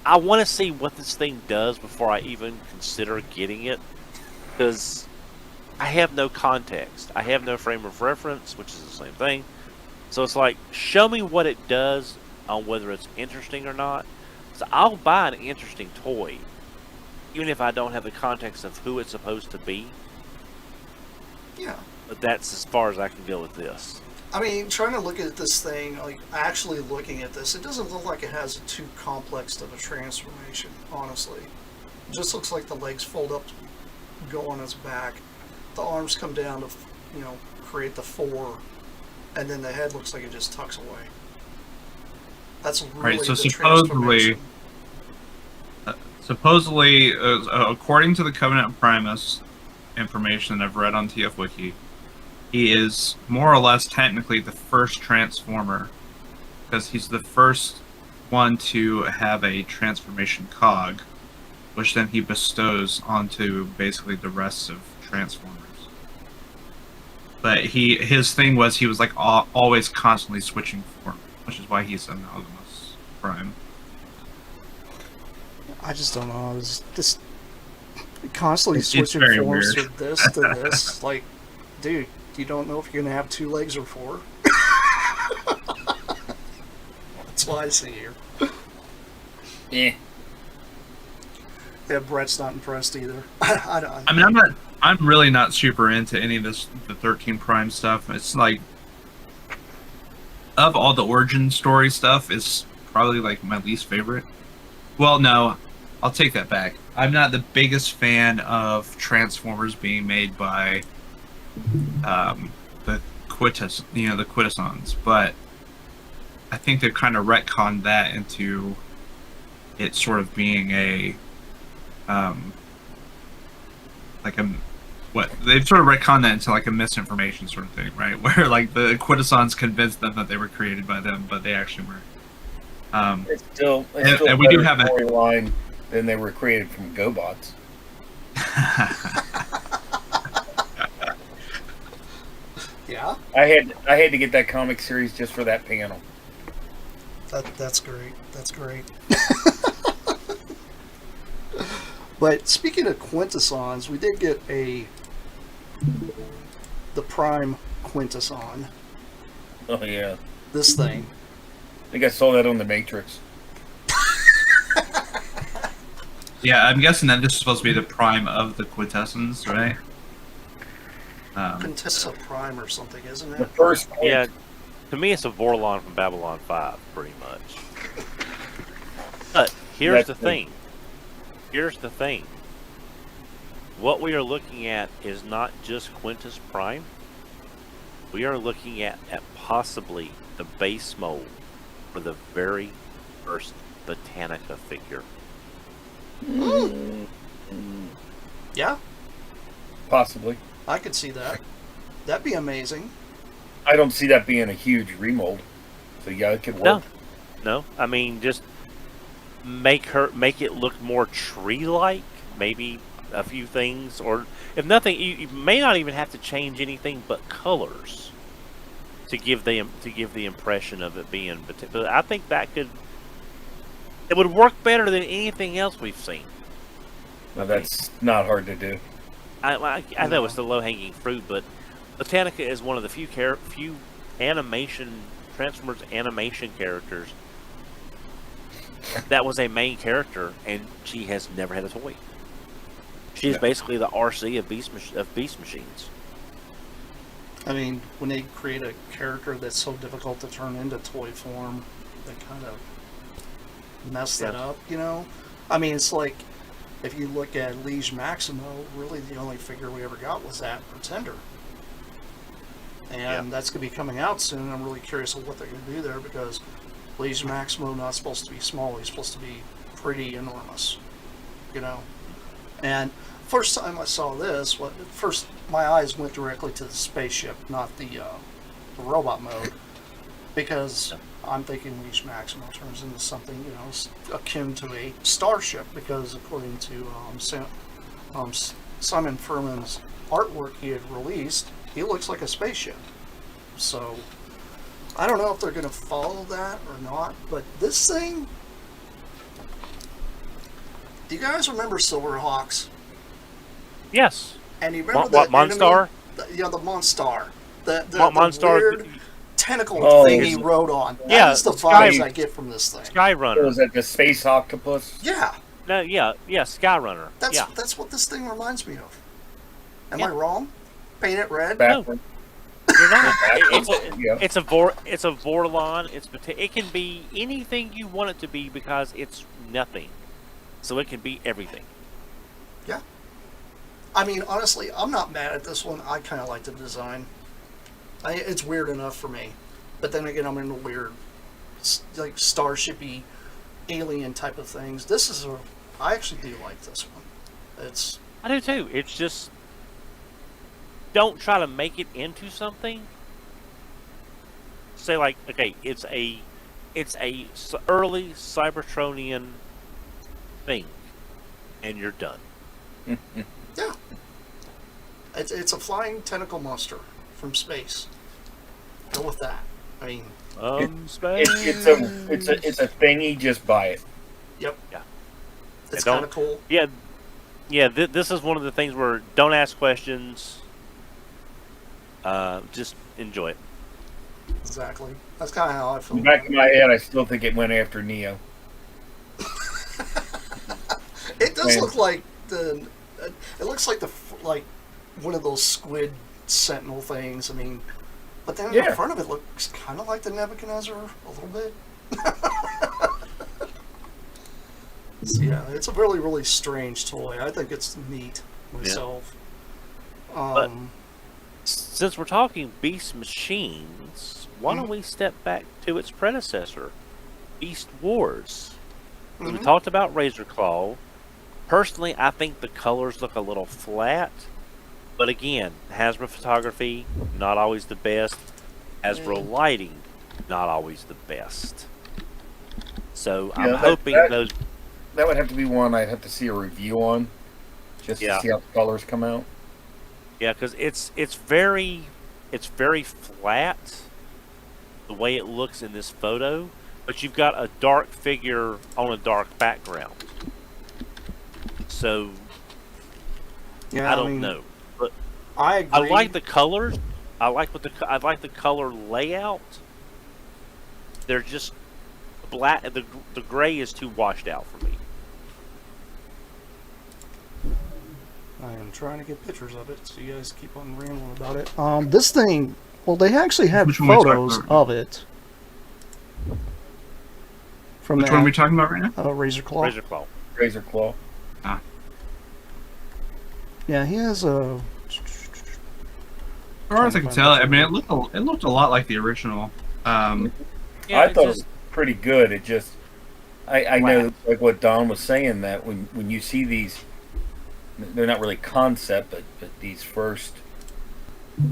I want to see what this thing does before I even consider getting it, because I have no context. I have no frame of reference, which is the same thing. So it's like, show me what it does on whether it's interesting or not. So I'll buy an interesting toy, even if I don't have the context of who it's supposed to be. Yeah. But that's as far as I can go with this. I mean, trying to look at this thing, like actually looking at this, it doesn't look like it has too complex of a transformation, honestly. It just looks like the legs fold up, go on its back, the arms come down to, create the four, and then the head looks like it just tucks away. That's really Right, so the transformation. supposedly, according to the Covenant Primus information that I've read on TF Wiki, he is more or less technically the first Transformer, because he's the first one to have a transformation cog, which then he bestows onto basically the rest of Transformers. But his thing was he was like always constantly switching form, which is why he's an Optimus Prime. I just don't know. It's just constantly It's switching very forms weird. from this to this. Like, dude, you don't know if you're gonna have 2 legs or 4. That's what I see here. Yeah. Yeah, Brett's not impressed either. I mean, I'm really not super into any of the 13 Prime stuff. It's like, of all the origin story stuff, it's probably like my least favorite. Well, no, I'll take that back. I'm not the biggest fan of Transformers being made by the the Quintessons, but I think they've kind of retconned that into it sort of being a they've sort of retconned that into like a misinformation sort of thing, right? Where like the Quintessons convinced them that they were created by them, but they actually were. It's still and we do have a storyline than they were created from GoBots. Yeah, I had to get that comic series just for that panel. that's great. That's great. But speaking of Quintessons, we did get the Prime Quintesson. Oh yeah, This thing. I think I saw that on the Matrix. Yeah, I'm guessing that this is supposed to be the Prime of the Quintessons, right? Quintessa Prime or something, isn't The it? first, Yeah, to me, it's a Vorlon from Babylon 5, pretty much. But here's the thing. Here's the thing. What we are looking at is not just Quintus Prime. We are looking at possibly the base mold for the very first Botanica figure. Yeah, possibly. I could see that. That'd be amazing. I don't see that being a huge remold. So yeah, it could work. No, I mean just make it look more tree-like. Maybe a few things, or if nothing, you may not even have to change anything but colors to give the impression of it being. But I think that It would work better than anything else we've seen. Now that's not hard to do. I know it's the low-hanging fruit, but Botanica is one of the few animation Transformers animation characters that was a main character, and she has never had a toy. She is basically the RC of Beast Machines. I mean, when they create a character that's so difficult to turn into toy form, they kind of mess that up, you know? I mean, it's like, if you look at Liege Maximo, really the only figure we ever got was that Pretender. And that's going to be coming out soon. I'm really curious of what they're going to do there, because Liege Maximo not supposed to be small. He's supposed to be pretty enormous, you know? And first time I saw this, first my eyes went directly to the spaceship, not the robot mode, because I'm thinking Liege Maximo turns into something, you know, akin to a starship, because according to Simon Furman's artwork he had released, he looks like a spaceship. So I don't know if they're going to follow that or not, but this thing, do you guys remember Silverhawks? Yes. And you remember What Monstar? Yeah, the Monstar. The Monstar. weird tentacle thing he rode on. That's the vibes I get from this thing. Skyrunner. Was that the space octopus? Yeah. No, Skyrunner. That's what this thing reminds me of. Am I wrong? Paint it red? Backward. You're not. Yeah. It's a Vorlon. It can be anything you want it to be because it's nothing. So it can be everything. Yeah. I mean, honestly, I'm not mad at this one. I kind of like the design. It's weird enough for me. But then again, I'm into weird, like, starshipy, alien type of things. I actually do like this one. I do too. It's just, don't try to make it into something. Say like, okay, it's a early Cybertronian thing, and you're done. Yeah. It's a flying tentacle monster from space. Go with that. I mean, Space. It's a thingy. Just buy it. yep. Yeah. It's kind of cool. Yeah. This is one of the things where don't ask questions. Just enjoy it. Exactly. That's kind of how I feel. In the back of my head, I still think it went after Neo. It does look like it looks like one of those squid sentinel things. I mean, but then in the front of it looks kind of like the Nebuchadnezzar a little bit. So, yeah, it's a really, really strange toy. I think it's neat myself. But since we're talking Beast Machines, why don't we step back to its predecessor, Beast Wars? We talked about Razor Claw. Personally, I think the colors look a little flat. But again, Hasbro photography, not always the best. Hasbro lighting, not always the best. So I'm hoping those... That would have to be one I'd have to see a review on, just to see how the colors come out. Yeah, because it's very flat, the way it looks in this photo. But you've got a dark figure on a dark background. So, I don't know. But I agree. I like the colors. I like the color layout. They're just black. The gray is too washed out for me. I am trying to get pictures of it, so you guys keep on rambling about it. This thing, well, they actually have Which one are we talking photos about? of it. From Which one are we talking about right now? Razor Claw. Razor Claw. Razor Claw. Yeah, he has a. As far as I can tell, I mean, it looked a lot like the original. I thought it was pretty good. It just, I know, like what Don was saying, that when you see these, they're not really concept, but these first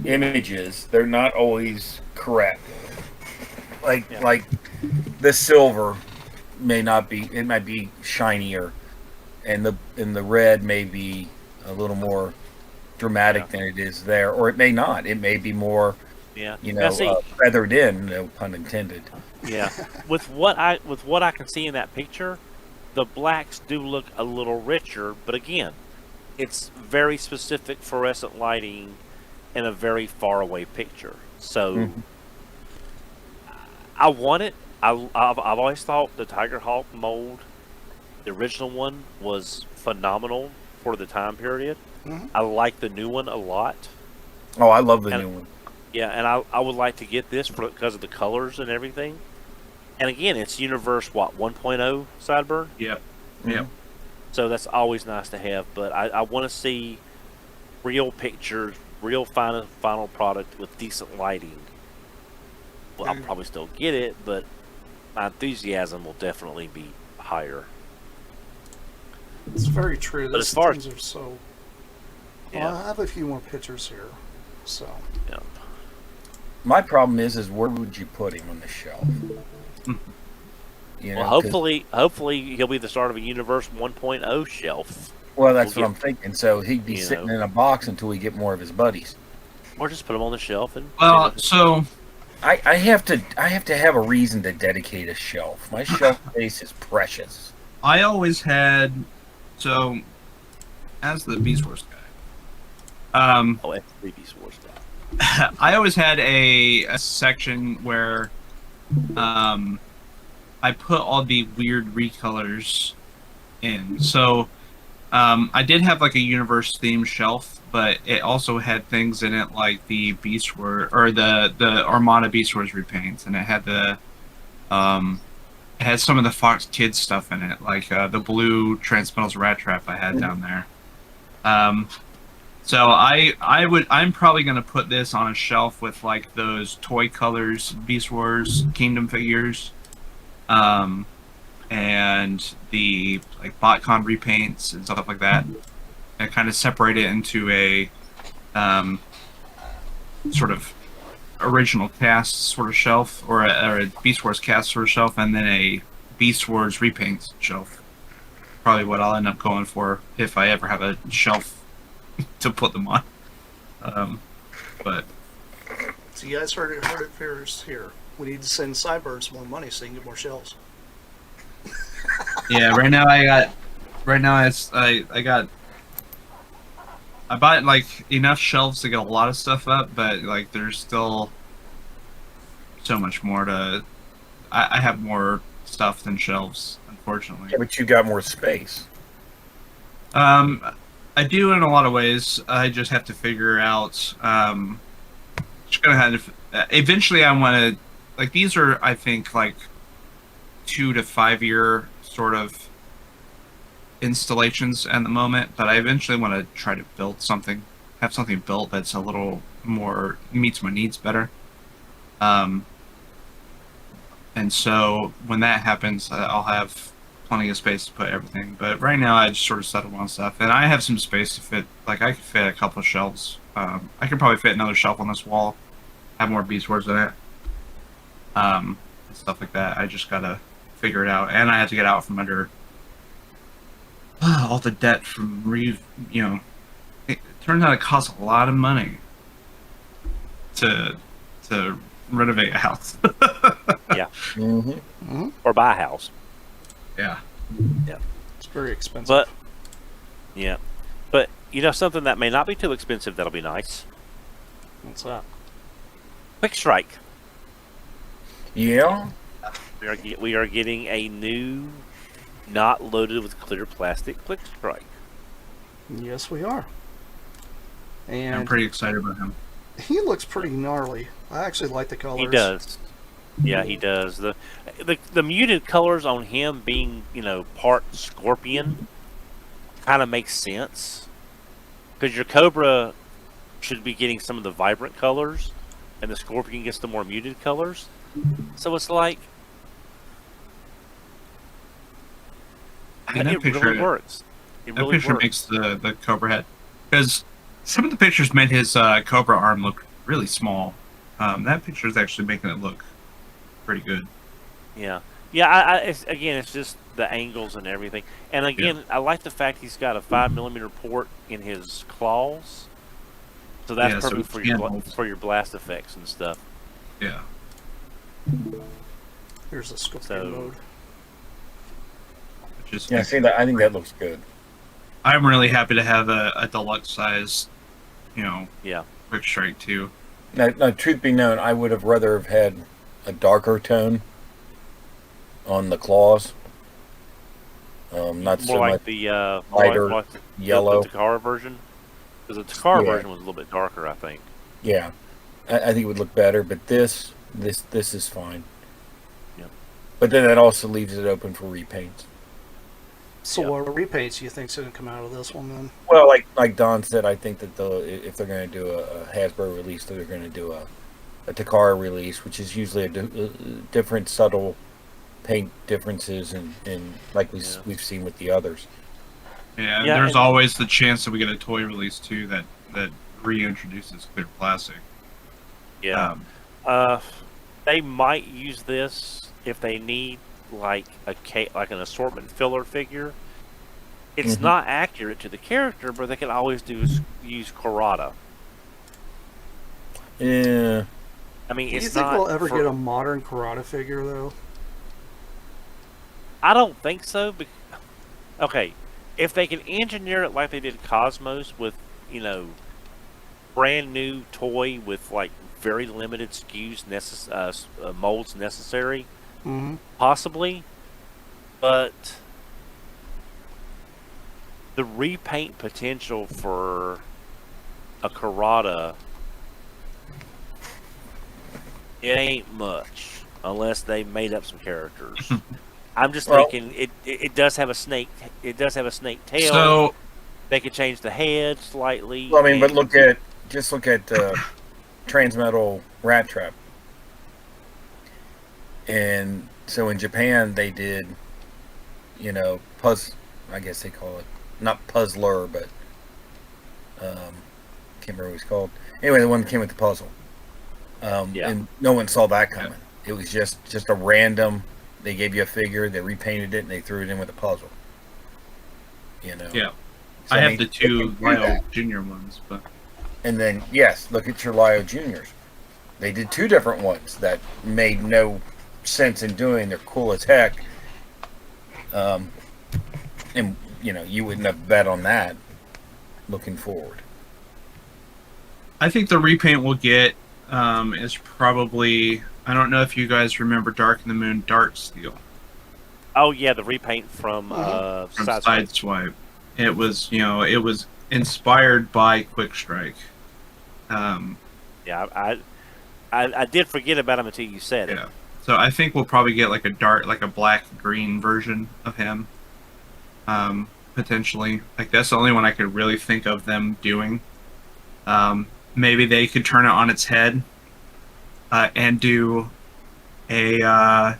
images, they're not always correct. Like the silver may not be, it might be shinier, and the red may be a little more dramatic than it is there, or it may not. It may be more Yeah. You Now know, see, feathered in, no pun intended. yeah, with what I can see in that picture, the blacks do look a little richer, but again, it's very specific fluorescent lighting in a very far away picture. So Mhm. I want it. I've always thought the Tiger Hawk mold, the original one, was phenomenal for the time period. Mhm. I like the new one a lot, Oh, I love the and new one. yeah, and I would like to get this because of the colors and everything. And again, it's Universe what 1.0 Sideburn, Yep. Mhm. Yep. so that's always nice to have. But I want to see real pictures, real final product with decent lighting. Well, I'll probably still get it, but my enthusiasm will definitely be higher. It's very true. But These as far things are so. Yeah. Well, I have a few more pictures here, so. Yeah. My problem is where would you put him on the shelf? You know, Well, 'cause- hopefully he'll be the start of a Universe 1.0 shelf, well, that's we'll what I'm thinking. So he'd be you sitting know. in a box until we get more of his buddies. or just put them on the shelf and. Well, so I have to have a reason to dedicate a shelf. My shelf space is precious. I always had, so as the Beast Wars guy, Oh, FBB Wars guy. I always had a section where I put all the weird recolors in. So I did have like a universe themed shelf, but it also had things in it like the Beast Wars or the Armada Beast Wars repaints, and it had it had some of the Fox Kids stuff in it, like the blue Transmetals Rat Trap I had down there. So I'm probably gonna put this on a shelf with like those toy colors Beast Wars Kingdom figures, and the like BotCon repaints and stuff like that, and kind of separate it into a sort of original cast sort of shelf, or a Beast Wars cast sort of shelf, and then a Beast Wars repaints shelf. Probably what I'll end up going for if I ever have a shelf to put them on. But So you guys heard it first here. We need to send Cyberns more money so you can get more shelves. yeah, right now I bought like enough shelves to get a lot of stuff up, but like there's still so much more to. I have more stuff than shelves, unfortunately. Yeah, but you got more space. I do in a lot of ways. I just have to figure out. Just gonna have to. Eventually, I want to. Like these are, I think, like 2 to 5 year sort of installations at the moment. But I eventually want to try to build something, have something built that's a little more meets my needs better. And so when that happens, I'll have plenty of space to put everything. But right now, I just sort of settle on stuff, and I have some space to fit. Like I could fit a couple of shelves. I could probably fit another shelf on this wall. Have more Beast Wars in it. And stuff like that. I just gotta figure it out, and I have to get out from under all the debt from It turns out it costs a lot of money to renovate a house. Yeah. Mm-hmm. Or buy a house. Yeah. It's very expensive. But yeah. But you know something that may not be too expensive that'll be nice? What's that? Quick Strike. Yeah. We are getting a new, not loaded with clear plastic Quick Strike. Yes, we are. I'm And pretty excited about him. he looks pretty gnarly. I actually like the colors. He does. Yeah, he does. The muted colors on him being, part scorpion kind of makes sense. Because your Cobra should be getting some of the vibrant colors, and the scorpion gets the more muted colors. So it's like, And that it picture, really works. It that really picture works. makes the Cobra head, because some of the pictures made his Cobra arm look really small. That picture is actually making it look pretty good. Yeah. Yeah, it's just the angles and everything. And again, I like the fact he's got a 5mm port in his claws. So that's Yeah, so perfect we can't- for your blast effects and stuff. Yeah. Here's the scorpion So- mode. Just Yeah, see that. I think that looks good. I'm really happy to have a deluxe size, Yeah. quick strike too. Now, truth be known, I would have rather have had a darker tone on the claws. Not so More like much the lighter yellow. the Takara version. Because the Takara Yeah. version was a little bit darker, I think. Yeah, I think it would look better, but this is fine. Yep. But then that also leaves it open for repaints. So Yeah. what repaints do you think's going to come out of this one then? Well, like Don said, I think that if they're going to do a Hasbro release, they're going to do a Takara release, which is usually a different subtle paint differences, and like we've seen with the others. Yeah, Yeah, there's and- always the chance that we get a toy release too that reintroduces clear plastic. Yeah. Um, They might use this if they need like an assortment filler figure. It's Mhm. not accurate to the character, but they can always use Karada. Yeah, I mean, Do it's you think not we'll ever for- get a modern karate figure though? I don't think so. Okay, if they can engineer it like they did Cosmos with, brand new toy with like very limited SKUs molds necessary, Mm-hmm. possibly, but the repaint potential for a Karada, it ain't much unless they made up some characters. I'm just Well- thinking it does have a snake. It does have a snake tail. So They could change the head slightly. well, I mean, but and- look at Transmetal Rat Trap, and so in Japan they did, I guess they call it not puzzler, but can't remember what it's called. Anyway, the one that came with the puzzle. Yeah. And no one saw that coming. It was just a random. They gave you a figure, they repainted it, and they threw it in with a puzzle. yeah, So, I have mean, the they can two do that. Lio Junior ones, but And then, yes, look at your Lio Juniors. They did two different ones that made no sense in doing. They're cool as heck. And, you wouldn't have bet on that looking forward. I think the repaint we'll get is probably, I don't know if you guys remember Dark in the Moon Dark Steel Oh yeah, the repaint from from Sideswipe. Sideswipe. It was inspired by Quick Strike. Yeah, I did forget about him until you said it. Yeah. So I think we'll probably get like a black green version of him. Potentially. Like that's the only one I could really think of them doing. Maybe they could turn it on its head and do a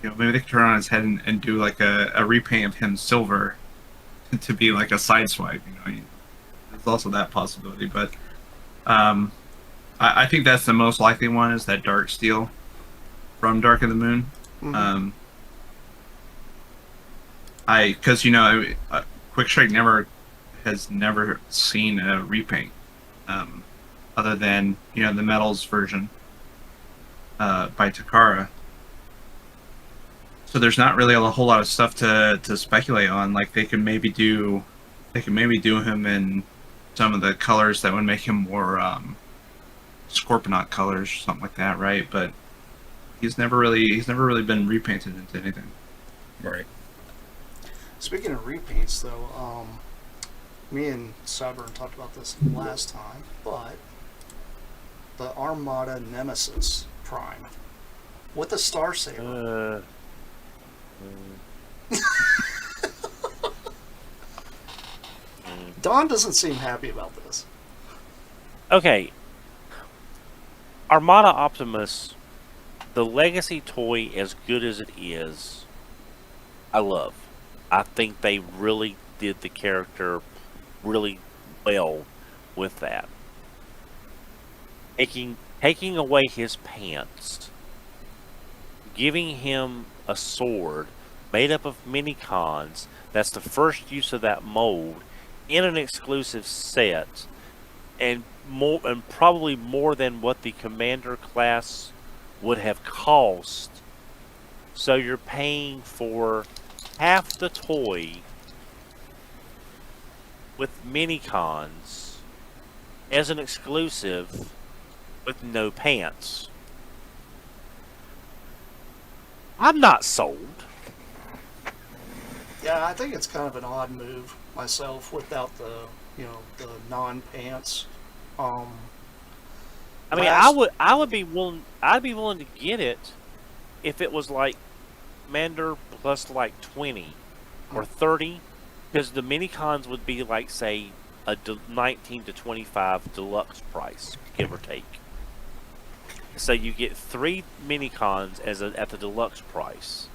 maybe they could turn it on its head and do like a repaint of him silver to be like a sideswipe. There's also that possibility, but I think that's the most likely one is that dark steel from Dark of the Moon. Mhm. Because Quick Strike has never seen a repaint, other than the metals version by Takara. So there's not really a whole lot of stuff to speculate on. Like they could maybe do him in some of the colors that would make him more Scorponok colors, something like that, right? But he's never really been repainted into anything. Right. Speaking of repaints, though, me and Cyburn talked about this last time, but the Armada Nemesis Prime with the Star Saber. Don doesn't seem happy about this. Okay. Armada Optimus, the legacy toy, as good as it is, I love. I think they really did the character really well with that. Taking away his pants, giving him a sword made up of mini-cons, that's the first use of that mold in an exclusive set and probably more than what the commander class would have cost. So you're paying for half the toy with mini cons as an exclusive with no pants. I'm not sold. Yeah, I think it's kind of an odd move myself without the, the non-pants. I mean, I'd be willing to get it if it was like Mander plus like 20 or 30, because the mini cons would be like, say, a 19 to 25 deluxe price, give or take. So you get 3 mini cons at the deluxe price.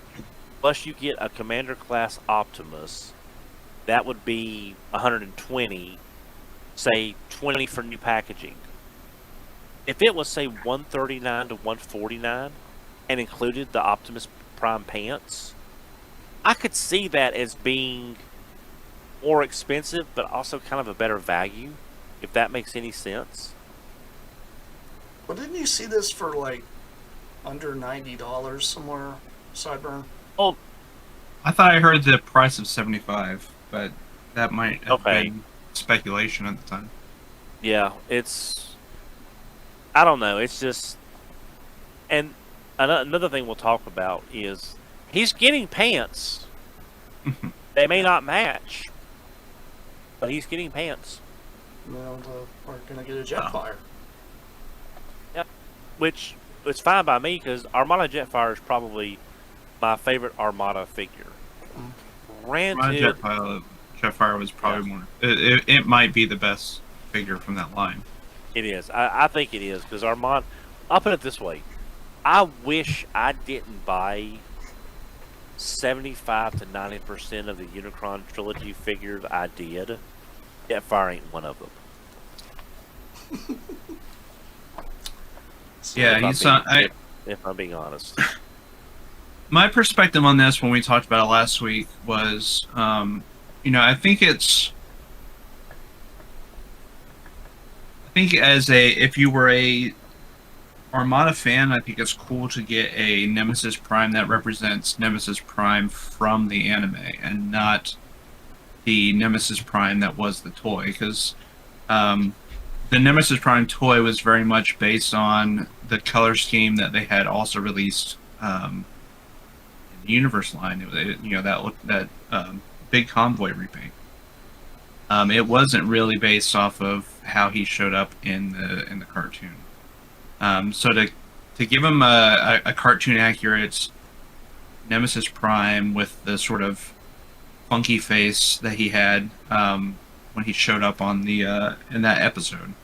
Plus you get a Commander class Optimus. That would be 120, say 20 for new packaging. If it was, say, 139 to 149 and included the Optimus Prime pants, I could see that as being more expensive, but also kind of a better value, if that makes any sense. Well, didn't you see this for like under $90 somewhere, Sideburn? Oh, I thought I heard the price of 75, but that might have Okay. been speculation at the time. yeah, I don't know. It's just, and another thing we'll talk about is he's getting pants. They may not match, but he's getting pants, We're gonna get a Jetfire. which is fine by me because Armada Jetfire is probably my favorite Armada figure. My Granted, Jetfire was probably more. It might be the best figure from that line. it is. I think it is because Armada. I'll put it this way: I wish I didn't buy 75 to 90% of the Unicron trilogy figures I did. Jetfire ain't one of them. Yeah, If I'm being honest. my perspective on this when we talked about it last week was, I think if you were a Armada fan, I think it's cool to get a Nemesis Prime that represents Nemesis Prime from the anime and not the Nemesis Prime that was the toy, because the Nemesis Prime toy was very much based on the color scheme that they had also released in the Universe line. That big convoy repaint. It wasn't really based off of how he showed up in the cartoon. So to give him a cartoon accurate Nemesis Prime with the sort of funky face that he had when he showed up on the in that episode,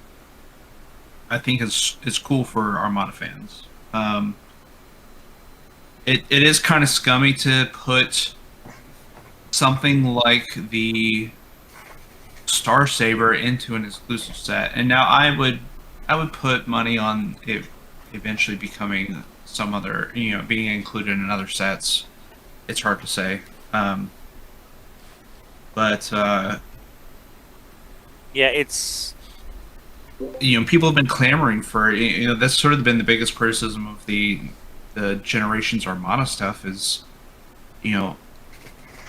I think is cool for Armada fans. It is kind of scummy to put something like the Star Saber into an exclusive set, and now I would put money on it eventually becoming some other, being included in other sets. It's hard to say, but Yeah, it's people have been clamoring for, that's sort of been the biggest criticism of the Generations Armada stuff is,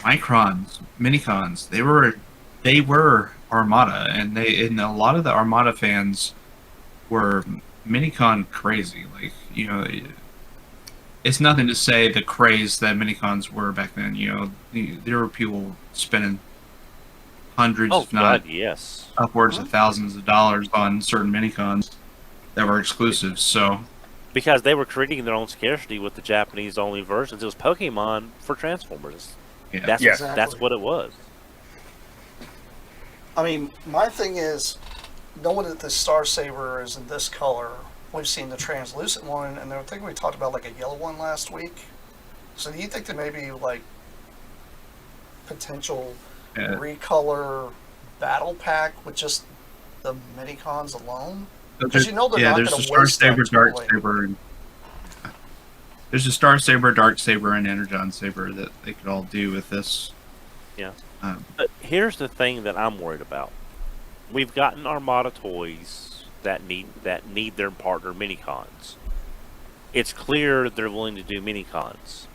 Microns, Minicons, they were Armada, and a lot of the Armada fans were Minicon crazy. Like, it's nothing to say the craze that Minicons were back then. There were people spending hundreds, if not yes, upwards of thousands of dollars on certain Minicons that were exclusives. So because they were creating their own scarcity with the Japanese only versions. It was Pokemon for Transformers. yeah, That's Exactly. that's what it was. I mean, my thing is, knowing that the Star Saber is in this color, we've seen the translucent one, and I think we talked about like a yellow one last week. So do you think there may be like potential recolor battle pack with just the Minicons alone? Because they're not there's going a to Star waste Saber, that Dark toy. Saber. There's a Star Saber, Dark Saber, and Energon Saber that they could all do with this. Yeah. Um, But here's the thing that I'm worried about. we've gotten Armada toys that need their partner minicons. It's clear they're willing to do minicons.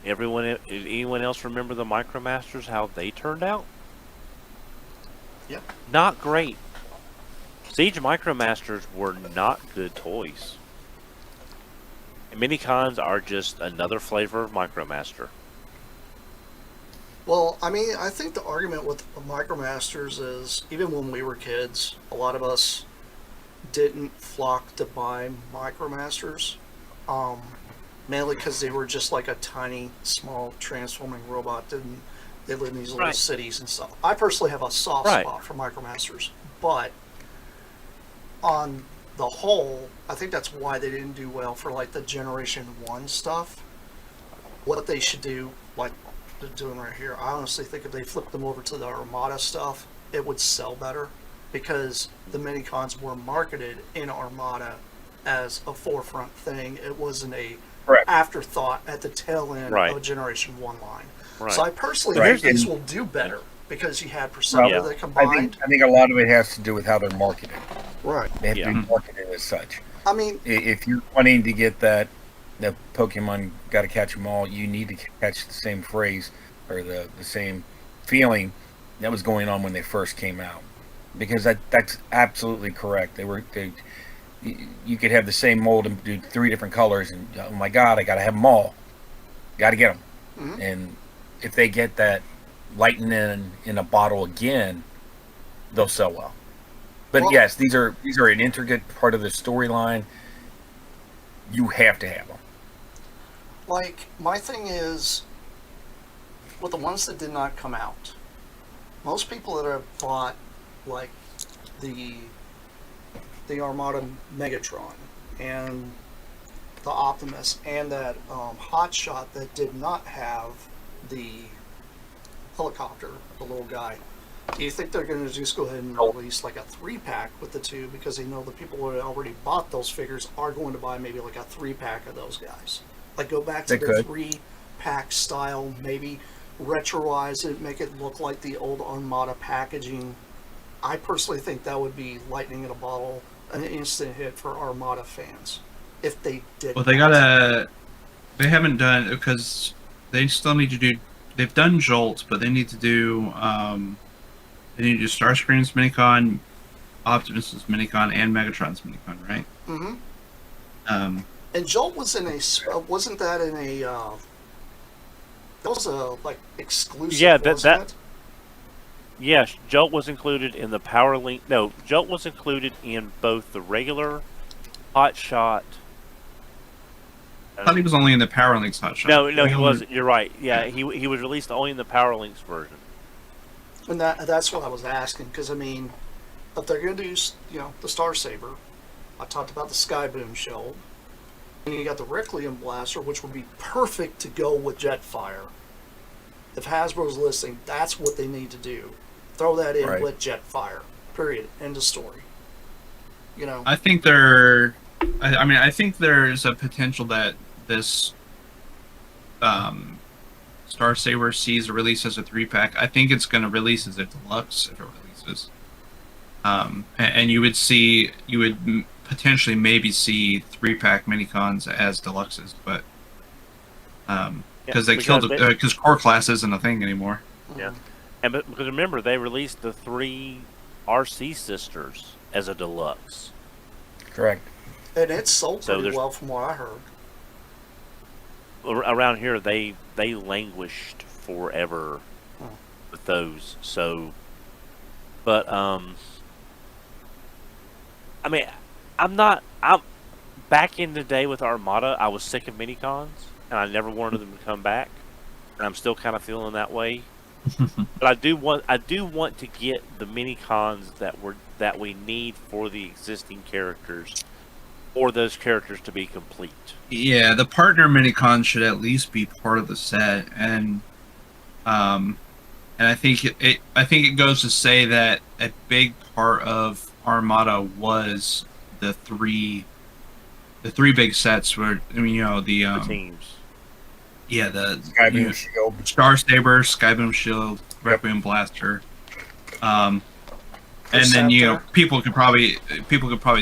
Anyone else remember the Micromasters, how they turned out? Yep. Not great. Siege Micromasters were not good toys. And minicons are just another flavor of Micromaster. Well, I mean, I think the argument with Micromasters is, even when we were kids, a lot of us didn't flock to buy Micromasters, mainly because they were just like a tiny, small, transforming robot. They live in these little cities and stuff. I personally have a soft spot for Micromasters, but on the whole, I think that's why they didn't do well for like the Generation 1 stuff. What they should do, like they're doing right here, I honestly think if they flipped them over to the Armada stuff, it would sell better, because the minicons were marketed in Armada as a forefront thing. It wasn't a afterthought at the tail end of Generation 1 line. So I personally think these will do better because you had Persona that combined. I think a lot of it has to do with how they're marketed. Right. They have to be marketed as such. I mean, if you're wanting to get the Pokemon got to catch them all, you need to catch the same phrase or the same feeling that was going on when they first came out. Because that's absolutely correct. You could have the same mold and do 3 different colors, and oh my God, I got to have them all. Got to get them. Mm-hmm. And if they get that lightning in a bottle again, they'll sell well. But yes, these are an intricate part of the storyline. You have to have them. Like, my thing is, with the ones that did not come out, most people that have bought like the Armada Megatron and the Optimus and that Hotshot that did not have the helicopter, the little guy, do you think they're going to just go ahead and release like a 3-pack with the two, because they know the people who already bought those figures are going to buy maybe like a 3-pack of those guys? Like, go back to the 3-pack style, maybe retroize it, make it look like the old Armada packaging. I personally think that would be lightning in a bottle, an instant hit for Armada fans, if they did. Well, they haven't done, because they still need to do, they've done Jolt, but they need to do Starscream's minicon, Optimus's minicon, and Megatron's minicon, right? Mm-hmm. And Jolt was in a, wasn't that in a, that was a, like, exclusive, wasn't it? Yes, Jolt was included in the Power Link. No, Jolt was included in both the regular Hotshot. I thought he was only in the Power Links Hotshot. No, he wasn't. You're right. Yeah, he was released only in the Power Links version. And that's what I was asking, because I mean, if they're going to do, the Star Saber, I talked about the Skyboom Shield, and you got the Requiem Blaster, which would be perfect to go with Jetfire. If Hasbro's listening, that's what they need to do. Throw that in with Jetfire. Period. End of story. I think I think there's a potential that this Star Saber sees a release as a 3-pack. I think it's going to release as a deluxe if it releases. And you would potentially maybe see 3-pack minicons as deluxes, but because core class isn't a thing anymore. Yeah, because remember, they released the 3 RC sisters as a deluxe. Correct. And it sold pretty well from what I heard. Around here, they languished forever with those. So, but I mean, I'm back in the day with Armada. I was sick of minicons, and I never wanted them to come back, and I'm still kind of feeling that way. But I do want to get the minicons that we need for the existing characters, or those characters to be complete. Yeah, the partner minicons should at least be part of the set, and I think it goes to say that a big part of Armada was the three big sets where the teams. Yeah, the Skyboom Shield, Star Saber, Skyboom Shield, Requiem Blaster. And then Perceptor. people could probably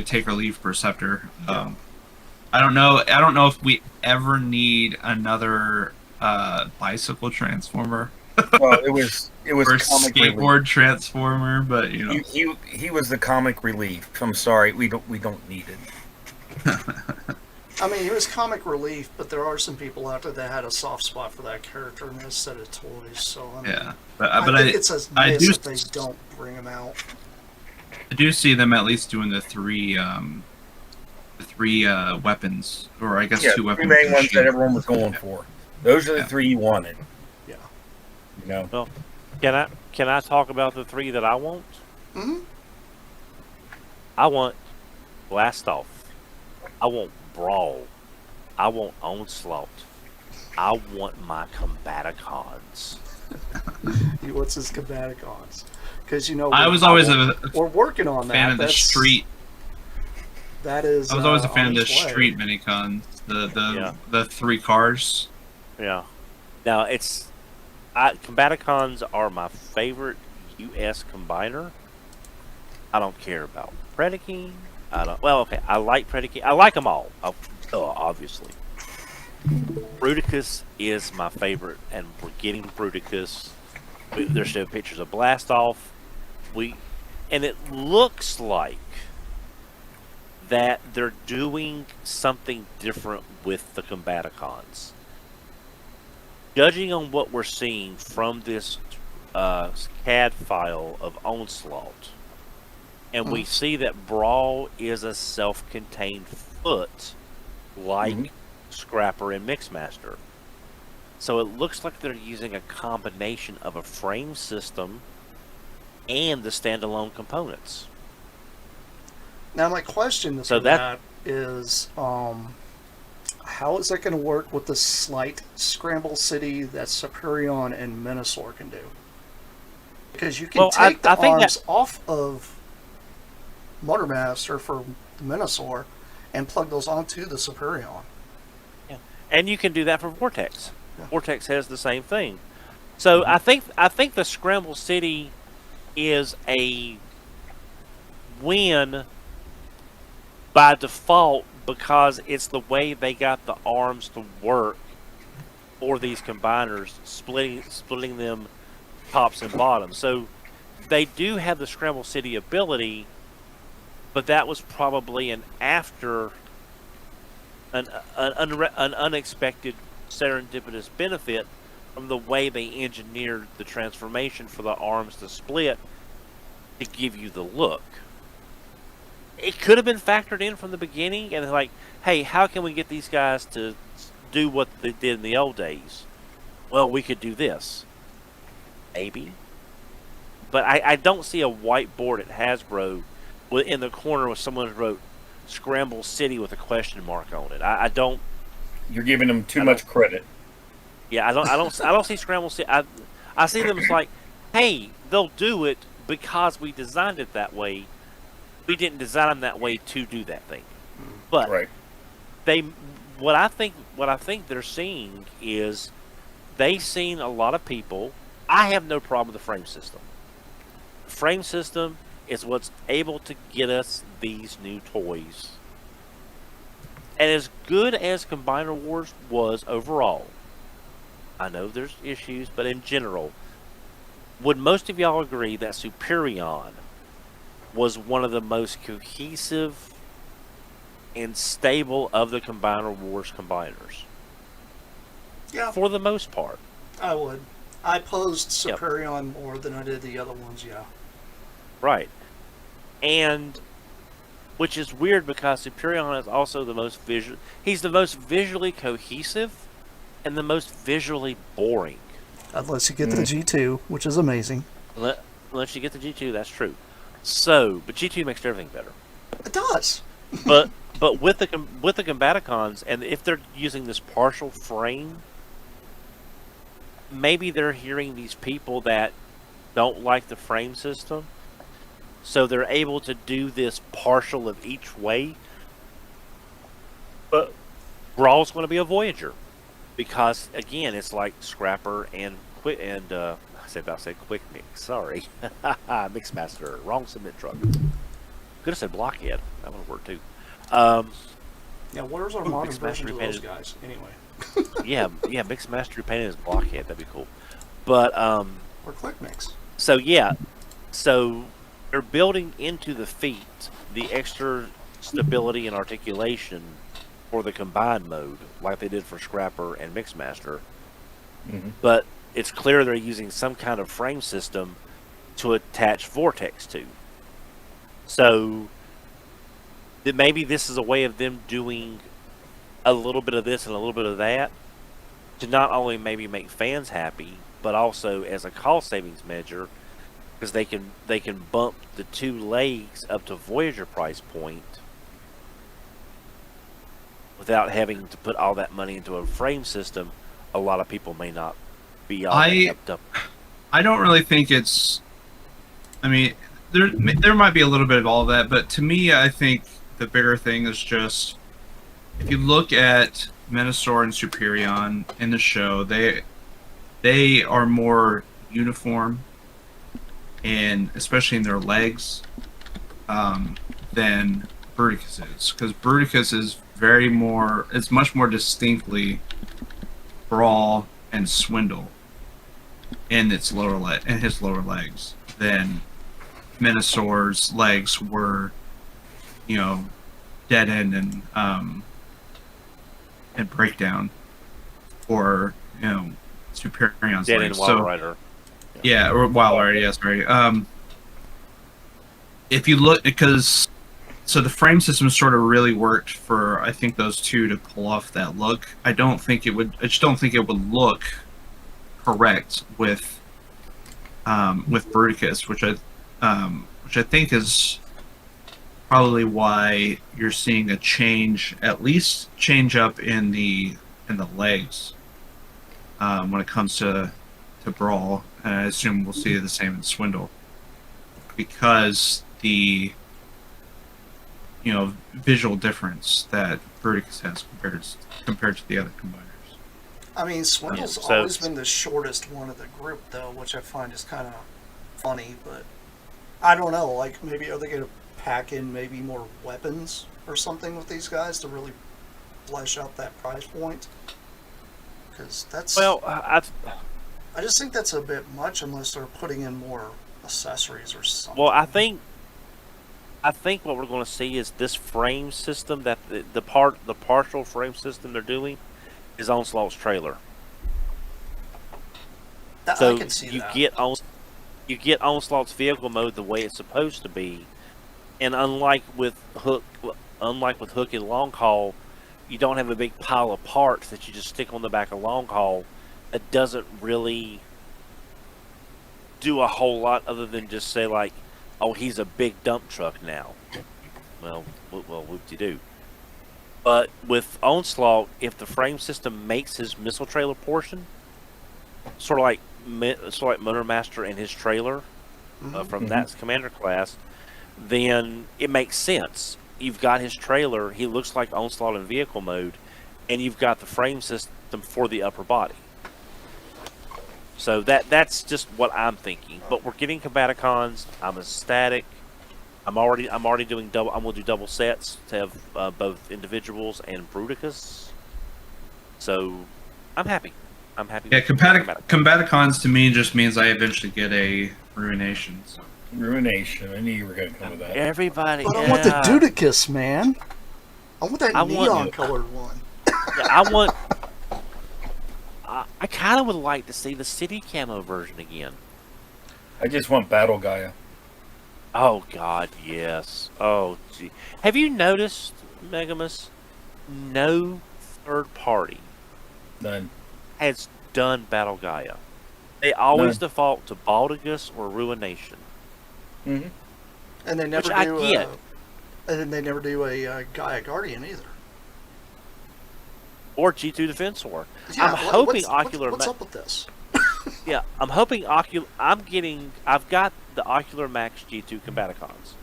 take or leave Perceptor. I don't know if we ever need another bicycle transformer. Well, it was or comic skateboard relief. transformer, but you know, He was the comic relief. I'm sorry, we don't need it. I mean, he was comic relief, but there are some people out there that had a soft spot for that character in this set of toys. So I mean, yeah. I think it's a miss if they don't bring him out. I do see them at least doing the three weapons, or I guess two weapons. The main ones that everyone was going for. Those are the three you wanted. Yeah. You know. Well, can I talk about the three that I want? Mm-hmm. I want Blastoff. I want Brawl. I want Onslaught. I want my Combaticons. What's his Combaticons? Because I was always we're working on that. fan of the street. That is. I was always a fan of the street minicons. The 3 cars. Yeah. Now Combaticons are my favorite U.S. combiner. I don't care about Predaking. I like Predaking. I like them all, obviously. Bruticus is my favorite, and we're getting Bruticus. There's still pictures of Blastoff. And it looks like that they're doing something different with the Combaticons. Judging on what we're seeing from this CAD file of Onslaught, and we see that Brawl is a self-contained foot, like Scrapper and Mixmaster. So it looks like they're using a combination of a frame system and the standalone components. Now my question to that is, how is that going to work with the slight Scramble City that Superion and Minosaur can do? Because you can take the arms off of Motormaster for the Minosaur and plug those onto the Superion. Yeah, and you can do that for Vortex. Yeah. Vortex has the same thing. So I think the Scramble City is a win by default because it's the way they got the arms to work for these combiners, splitting them tops and bottoms. So they do have the Scramble City ability, but that was probably an unexpected serendipitous benefit from the way they engineered the transformation for the arms to split to give you the look. It could have been factored in from the beginning, and they're like, hey, how can we get these guys to do what they did in the old days? Well, we could do this. Maybe. But I don't see a whiteboard at Hasbro in the corner where someone wrote Scramble City with a question mark on it. I don't. You're giving them too much credit. Yeah, I don't see Scramble City. I see them as like, hey, they'll do it because we designed it that way. We didn't design them that way to do that thing. But what I think they're seeing is they've seen a lot of people. I have no problem with the frame system. The frame system is what's able to get us these new toys. And as good as Combiner Wars was overall, I know there's issues, but in general, would most of y'all agree that Superion was one of the most cohesive and stable of the Combiner Wars combiners? Yeah. For the most part. I would. I posed Superion more than I did the other ones, yeah. Right. And which is weird because Superion is also the most he's the most visually cohesive and the most visually boring. Unless you get the G2, which is amazing. Unless you get the G2, that's true. So, but G2 makes everything better. It does. but with the Combaticons, and if they're using this partial frame, maybe they're hearing these people that don't like the frame system, so they're able to do this partial of each way. But Brawl's going to be a Voyager because again, it's like Scrapper and I said quick mix. Sorry. Mixmaster. Wrong cement truck. Could have said blockhead. That would have worked too. Yeah, where's our modern Mixmaster version of those repainted. guys? Anyway. Yeah, Mixmaster repainted as blockhead. That'd be cool. But Or Click Mix. so yeah, so they're building into the feet the extra stability and articulation for the combined mode, like they did for Scrapper and Mixmaster. Mhm. But it's clear they're using some kind of frame system to attach Vortex to. So that maybe this is a way of them doing a little bit of this and a little bit of that to not only maybe make fans happy, but also as a cost savings measure, because they can bump the two legs up to Voyager price point without having to put all that money into a frame system. A lot of people may not be all that kept up. I don't really think it's. I mean, there might be a little bit of all that, but to me, I think the bigger thing is just if you look at Menasor and Superion in the show, they are more uniform, and especially in their legs, than Bruticus is, because Bruticus is it's much more distinctly Brawl and Swindle in its his lower legs than Minosaur's legs were, Dead End and Breakdown, or Superion's Dead legs. End Wild Rider. Yeah, or Wild Rider. Yes, right. If you look, so the frame system sort of really worked for, I think, those two to pull off that look. I just don't think it would look correct with Bruticus, which I think is probably why you're seeing a change, at least change up in the legs when it comes to Brawl, and I assume we'll see the same in Swindle, because the visual difference that Bruticus has compared to the other combiners. I mean, Swindle's always been the shortest one of the group, though, which I find is kind of funny, but I don't know. Like, maybe are they going to pack in maybe more weapons or something with these guys to really flesh out that price point? Because that's... Well, I just think that's a bit much unless they're putting in more accessories or something. Well, I think what we're going to see is this frame system, that the partial frame system they're doing is Onslaught's trailer. So I can see that. You get Onslaught's vehicle mode the way it's supposed to be, and unlike with Hook and Long Haul, you don't have a big pile of parts that you just stick on the back of Long Haul. It doesn't really do a whole lot other than just say like, oh, he's a big dump truck now. Well, whoop-de-doo. But with Onslaught, if the frame system makes his missile trailer portion, sort of like Motormaster and his trailer from that commander class, then it makes sense. You've got his trailer, he looks like Onslaught in vehicle mode, and you've got the frame system for the upper body. So that's just what I'm thinking. But we're getting Combaticons. I'm ecstatic. I'm already doing double. I'm gonna do double sets to have both individuals and Bruticus. So I'm happy. Yeah, Combaticons to me just means I eventually get a Ruination. So. Ruination. I knew you were going to come with that. Everybody. But I want the Dudicus, man. I want that neon colored one. Yeah, I kind of would like to see the city camo version again. I just want Battle Gaia. Oh God, yes. Oh gee, have you noticed, Megamus? No third party None has done Battle Gaia. They always default to Baldigus or Ruination. Mm-hmm. And they never and then they never do a Gaia Guardian either. Or G2 Defensor. Yeah, I'm hoping Ocular. What's up with this? Yeah, I'm hoping Ocular. I've got the Ocular Max G2 Combaticons.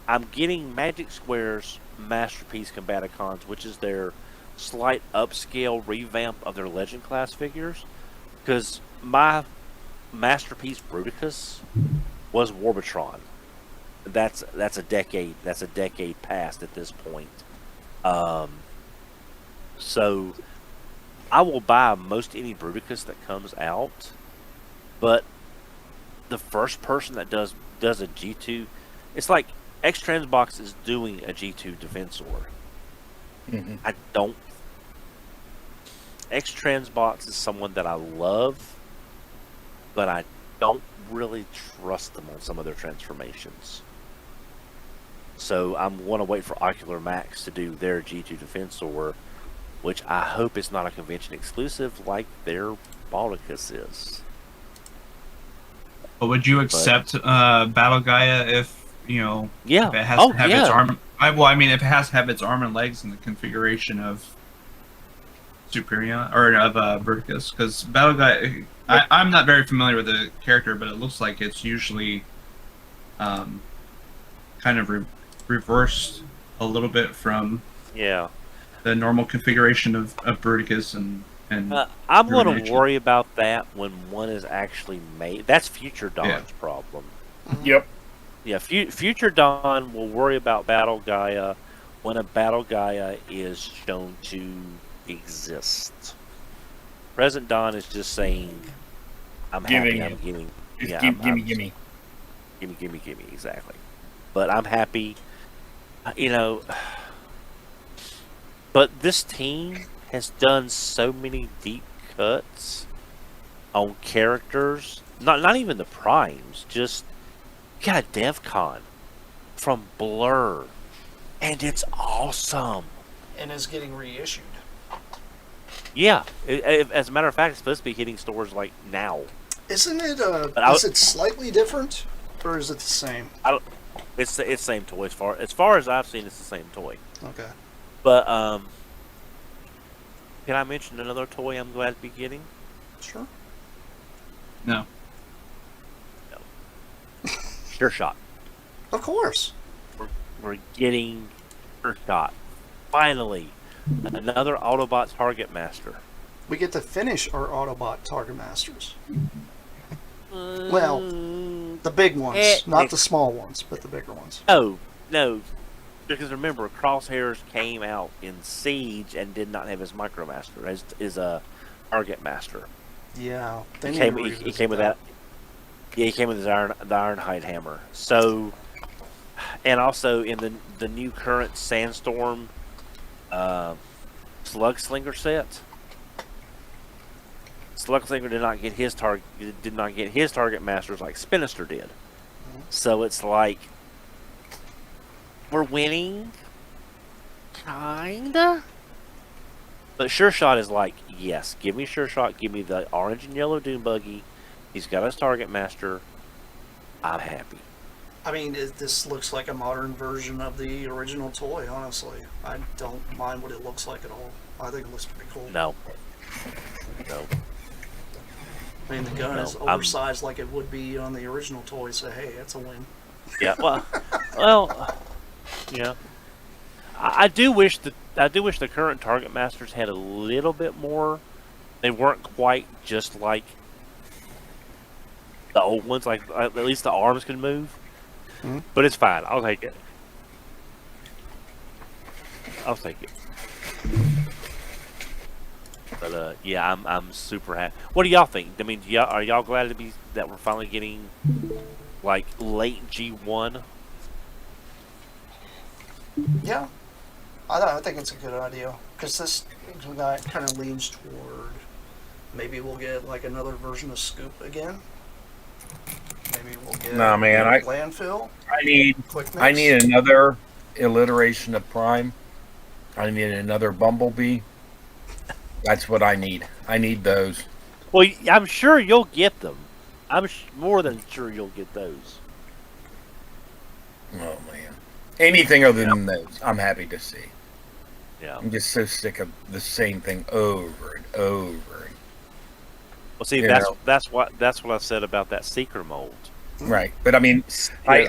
I'm getting Magic Square's Masterpiece Combaticons, which is their slight upscale revamp of their Legend class figures. Because my masterpiece Bruticus was Warbitron. That's a decade past at this point. So I will buy most any Bruticus that comes out, but the first person that does a G2, it's like X-Transbox is doing a G2 Defensor. Mm-hmm. I don't. X-Transbox is someone that I love, but I don't really trust them on some of their transformations. So I'm going to wait for Ocular Max to do their G2 Defensor, which I hope is not a convention exclusive like their Baldicus is. But would you accept Battle Gaia if Yeah. if it has to have its arm? If it has to have its arm and legs in the configuration of Superior or of Verticus, because Battle Gaia, I'm not very familiar with the character, but it looks like it's usually kind of reversed a little bit from the normal configuration of Verticus and I'm going to worry about that when one is actually made. That's Future Dawn's problem. Yep. Yeah, Future Dawn will worry about Battle Gaia when a Battle Gaia is shown to exist. Present Dawn is just saying, I'm happy, I'm giving. Gimme. Gimme, exactly. But I'm happy, but this team has done so many deep cuts on characters, not even the primes, just you got a DevCon from Blur, and it's awesome. And is getting reissued. Yeah, as a matter of fact, it's supposed to be hitting stores like now. Isn't it? Is it slightly different, or is it the same? It's the same toy as far as I've seen. It's the same toy. Okay. But can I mention another toy I'm glad to be getting? Sure. No. Sure Shot. Of course. We're getting Sure Shot. Finally, another Autobot Target Master. We get to finish our Autobot Target Masters. Well, the big ones, not the small ones, but the bigger ones. No, because remember, Crosshairs came out in Siege and did not have his Micromaster as a Target Master. Yeah, He came with that. Yeah, he came with the Ironhide hammer. So, and also in the new current Sandstorm Slug Slinger set, Slug Slinger did not get his target masters like Spinister did. So it's like we're winning, kinda. But Sure Shot is like, yes, give me Sure Shot, give me the orange and yellow Doom Buggy. He's got his target master. I'm happy. I mean, this looks like a modern version of the original toy, honestly. I don't mind what it looks like at all. I think it looks pretty cool. No. I mean, the gun is oversized like it would be on the original toy, so hey, that's a win. Yeah, yeah. I do wish the current Target Masters had a little bit more. They weren't quite just like the old ones, like at least the arms can move. Mm-hmm. But it's fine. I'll take it. But yeah, I'm super happy. What do y'all think? I mean, are y'all glad that we're finally getting like late G1? Yeah, I think it's a good idea because this kind of leans toward maybe we'll get like another version of Scoop again. Maybe we'll get landfill. I need another alliteration of Prime. I need another Bumblebee. That's what I need. I need those. Well, I'm sure you'll get them. I'm more than sure you'll get those. Oh man, anything other than those, I'm happy to see. Yeah, I'm just so sick of the same thing over and over. Well, see, that's what I said about that Seeker mold. Right, but I mean, I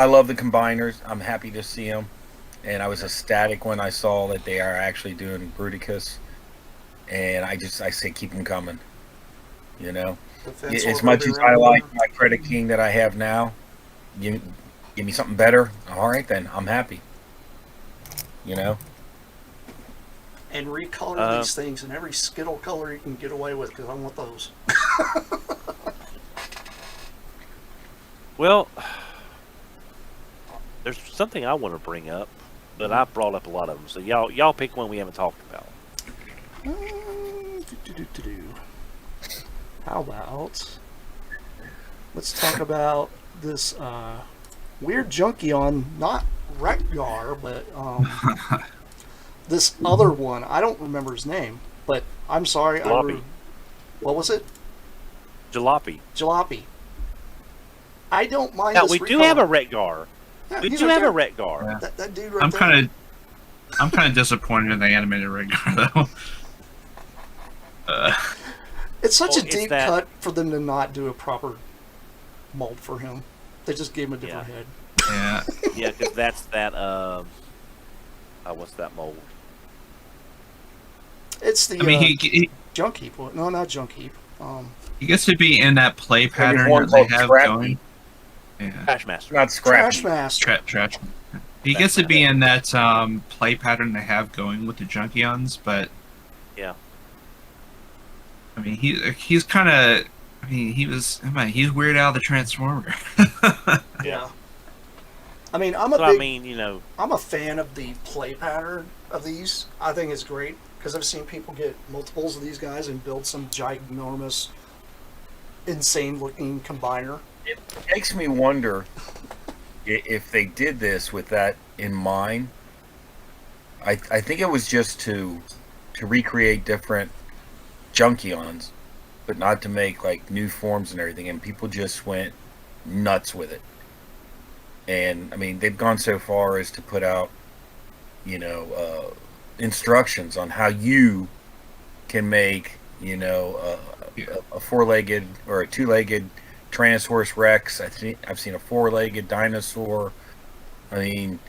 love the combiners. I'm happy to see them, and I was ecstatic when I saw that they are actually doing Bruticus, and I say keep them coming, you know. Defense As or much maybe as around I the like corner. my Credit King that I have now, give me something better. All right, then I'm happy. You know. And recolor these things in every Skittle color you can get away with, because I want those. Well, there's something I want to bring up, but I brought up a lot of them. So y'all pick one we haven't talked about. How about let's talk about this weird junkie on not Rekgar, but this other one. I don't remember his name, but I'm sorry. Jalopy. What was it? Jalopy. Jalopy. I don't mind Now this we do recolor. have a Retgar. Yeah, We he's do right have a there. Retgar. Yeah. That dude right I'm there. kind of disappointed in the animated Rengar though. It's such Well, a it's deep that- cut for them to not do a proper mold for him. They just gave him a different Yeah. head. Yeah. Yeah, because that's that. What's that mold? It's the I mean, he junk heap. No, not junk heap. he gets to be in that play pattern one that they called have Scrap going. Heap. Yeah. Trash Master. Not scrappy. Trash Master. Trash. He gets to be in that play pattern they have going with the Junkions, but Yeah. I mean he's kind of. I mean he's Weird Al the Transformer. Yeah. I mean, I'm a So big. I mean, you know, I'm a fan of the play pattern of these. I think it's great because I've seen people get multiples of these guys and build some ginormous, insane-looking combiner. It makes me wonder if they did this with that in mind. I think it was just to recreate different Junkions, but not to make like new forms and everything. And people just went nuts with it. And I mean, they've gone so far as to put out, instructions on how you can make, a four-legged or a two-legged Tyrannosaurus Rex. I've seen a four-legged dinosaur. I mean,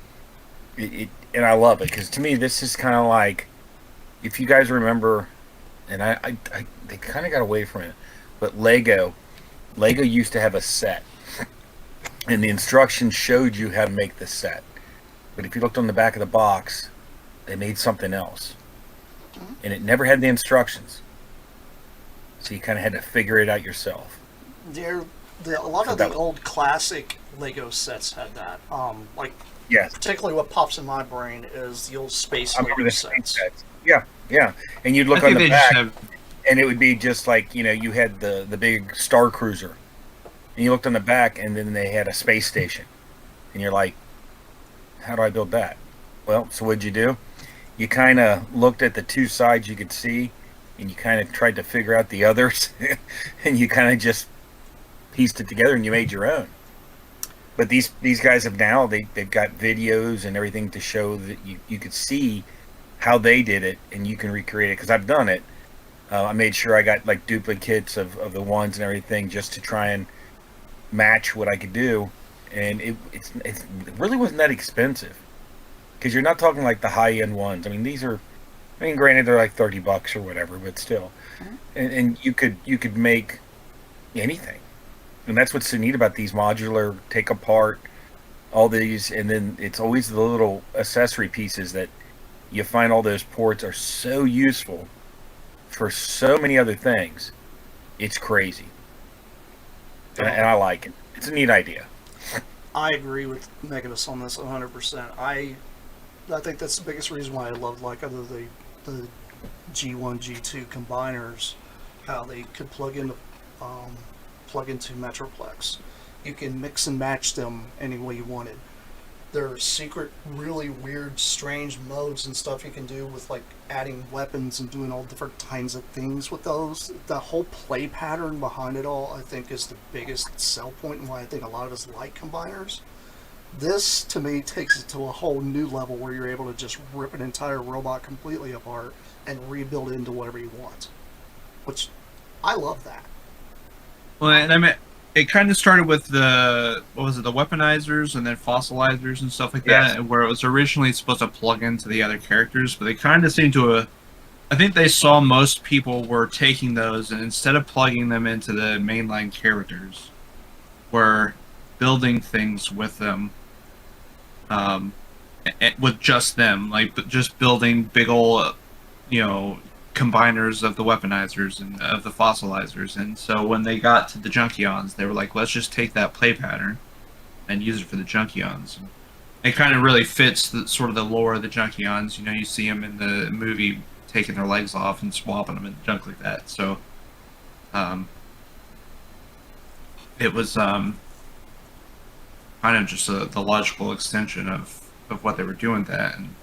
and I love it because to me this is kind of like, if you guys remember, and I they kind of got away from it, but Lego used to have a set, and the instructions showed you how to make the set. But if you looked on the back of the box, they made something else, and it never had the instructions, so you kind of had to figure it out yourself. A lot of the old classic Lego sets had that. Yes. Particularly what pops in my brain is the old space I remember Lego the space sets. sets. Yeah. And you'd I look on think the they back, just have. and it would be just like, you had the big Star Cruiser. And you looked on the back, and then they had a space station. And you're like, how do I build that? Well, so what'd you do? You kind of looked at the two sides you could see, and you kind of tried to figure out the others. And you kind of just pieced it together, and you made your own. But these guys have now, they've got videos and everything to show that you could see how they did it, and you can recreate it. Because I've done it. I made sure I got like duplicates of the ones and everything just to try and match what I could do. And it really wasn't that expensive. Because you're not talking like the high-end ones. I mean, granted they're like $30 or whatever, but still. And you could make anything. And that's what's so neat about these modular, take apart, all these, and then it's always the little accessory pieces that you find. All those ports are so useful for so many other things. It's crazy. And I like it. It's a neat idea. I agree with Megadus on this 100%. I think that's the biggest reason why I love the G1, G2 combiners, how they could plug into Metroplex. You can mix and match them any way you wanted. There are secret, really weird, strange modes and stuff you can do with like adding weapons and doing all different kinds of things with those. The whole play pattern behind it all, I think, is the biggest sell point and why I think a lot of us like combiners. This, to me, takes it to a whole new level where you're able to just rip an entire robot completely apart and rebuild it into whatever you want. Which, I love that. Well, and I mean, it kind of started with the weaponizers and then fossilizers and stuff like Yes. that, where it was originally supposed to plug into the other characters, but they kind of seem to I think they saw most people were taking those and instead of plugging them into the mainline characters, were building things with them, with just them, like just building big old, combiners of the weaponizers and of the fossilizers. And so when they got to the Junkions, they were like, let's just take that play pattern and use it for the Junkions. It kind of really fits the sort of the lore of the Junkions. You see them in the movie taking their legs off and swapping them and junk like that. So, it was kind of just the logical extension of what they were doing with that. And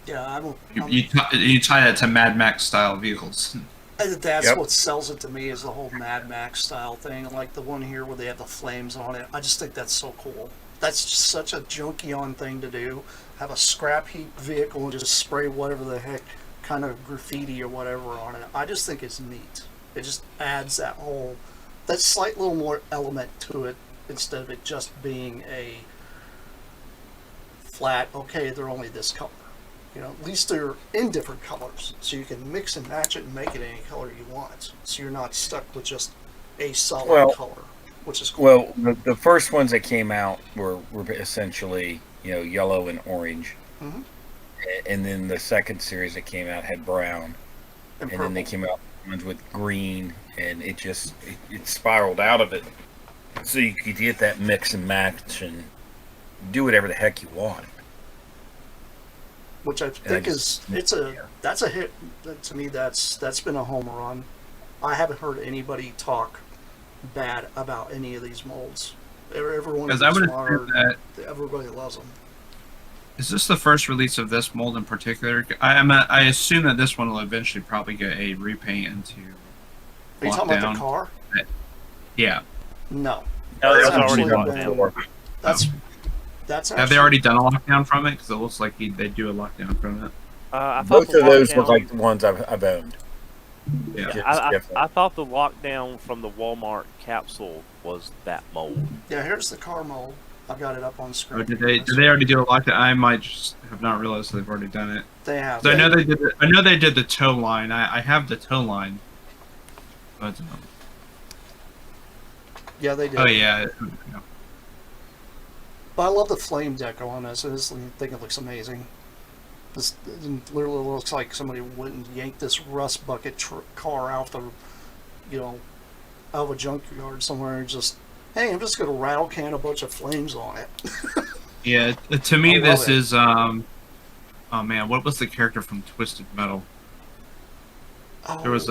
Yeah, you tie that to Mad Max style vehicles. that's what sells it to me is the whole Mad Max style thing, like the one here where they have the flames on it. I just think that's so cool. That's just such a junky-on thing to do. Have a scrap heap vehicle and just spray whatever the heck kind of graffiti or whatever on it. I just think it's neat. It just adds that slight little more element to it instead of it just being a flat, okay, they're only this color. At least they're in different colors, so you can mix and match it and make it any color you want. So you're not stuck with just a solid color, which is cool. Well, the first ones that came out were essentially, yellow and orange. Mm-hmm. And then the second series that came out had brown. And then they came out ones with green, and it spiraled out of it. So you could get that mix and match and do whatever the heck you want. Which I think that's a hit. To me, that's been a home run. I haven't heard anybody talk bad about any of these molds. Everyone is smart. Everybody loves them. Is this the first release of this mold in particular? I assume that this one will eventually probably get a repaint into. Are you talking about the car? Yeah. No. No, that's already locked down. That's have they already done a lockdown from it? Because it looks like they do a lockdown from it. Both of those look like the ones I've owned. Yeah. I thought the lockdown from the Walmart capsule was that mold. Yeah, here's the car mold. I've got it up on screen. Oh, did they already do a lockdown? I might just have not realized they've already done it. They have. I know they did. I know they did the toe line. I have the toe line. But, yeah, they did. Oh yeah. But I love the flame deco on this. I just think it looks amazing. This literally looks like somebody went and yanked this rust bucket car out the, out of a junkyard somewhere and just, hey, I'm just going to rattle can a bunch of flames on it. Yeah, to me this is, oh man, what was the character from Twisted Metal? Oh. There was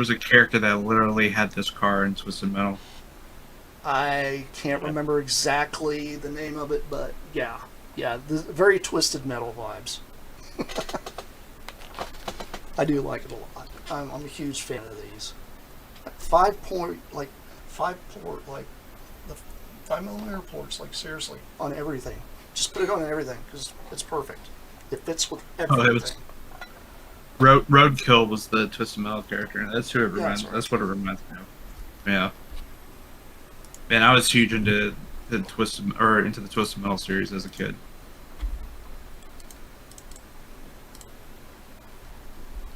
a character that literally had this car in Twisted Metal. I can't remember exactly the name of it, but yeah, very Twisted Metal vibes. I do like it a lot. I'm a huge fan of these. 5-millimeter ports, like seriously, on everything. Just put it on everything because it's perfect. It fits with everything. Roadkill was the Twisted Metal character. That's who it reminds. Right. That's what it reminds me of. Yeah. Man, I was huge into the Twisted Metal series as a kid.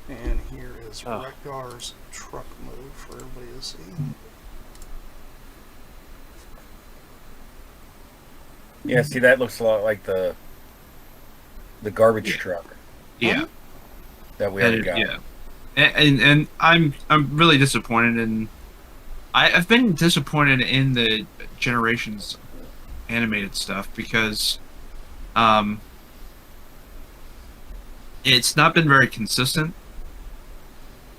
And here is Rekgar's truck move for everybody to see. Yeah, see, that looks a lot like the garbage truck. Yeah. That we already got. Yeah. And I'm really disappointed in. I've been disappointed in the Generations animated stuff because it's not been very consistent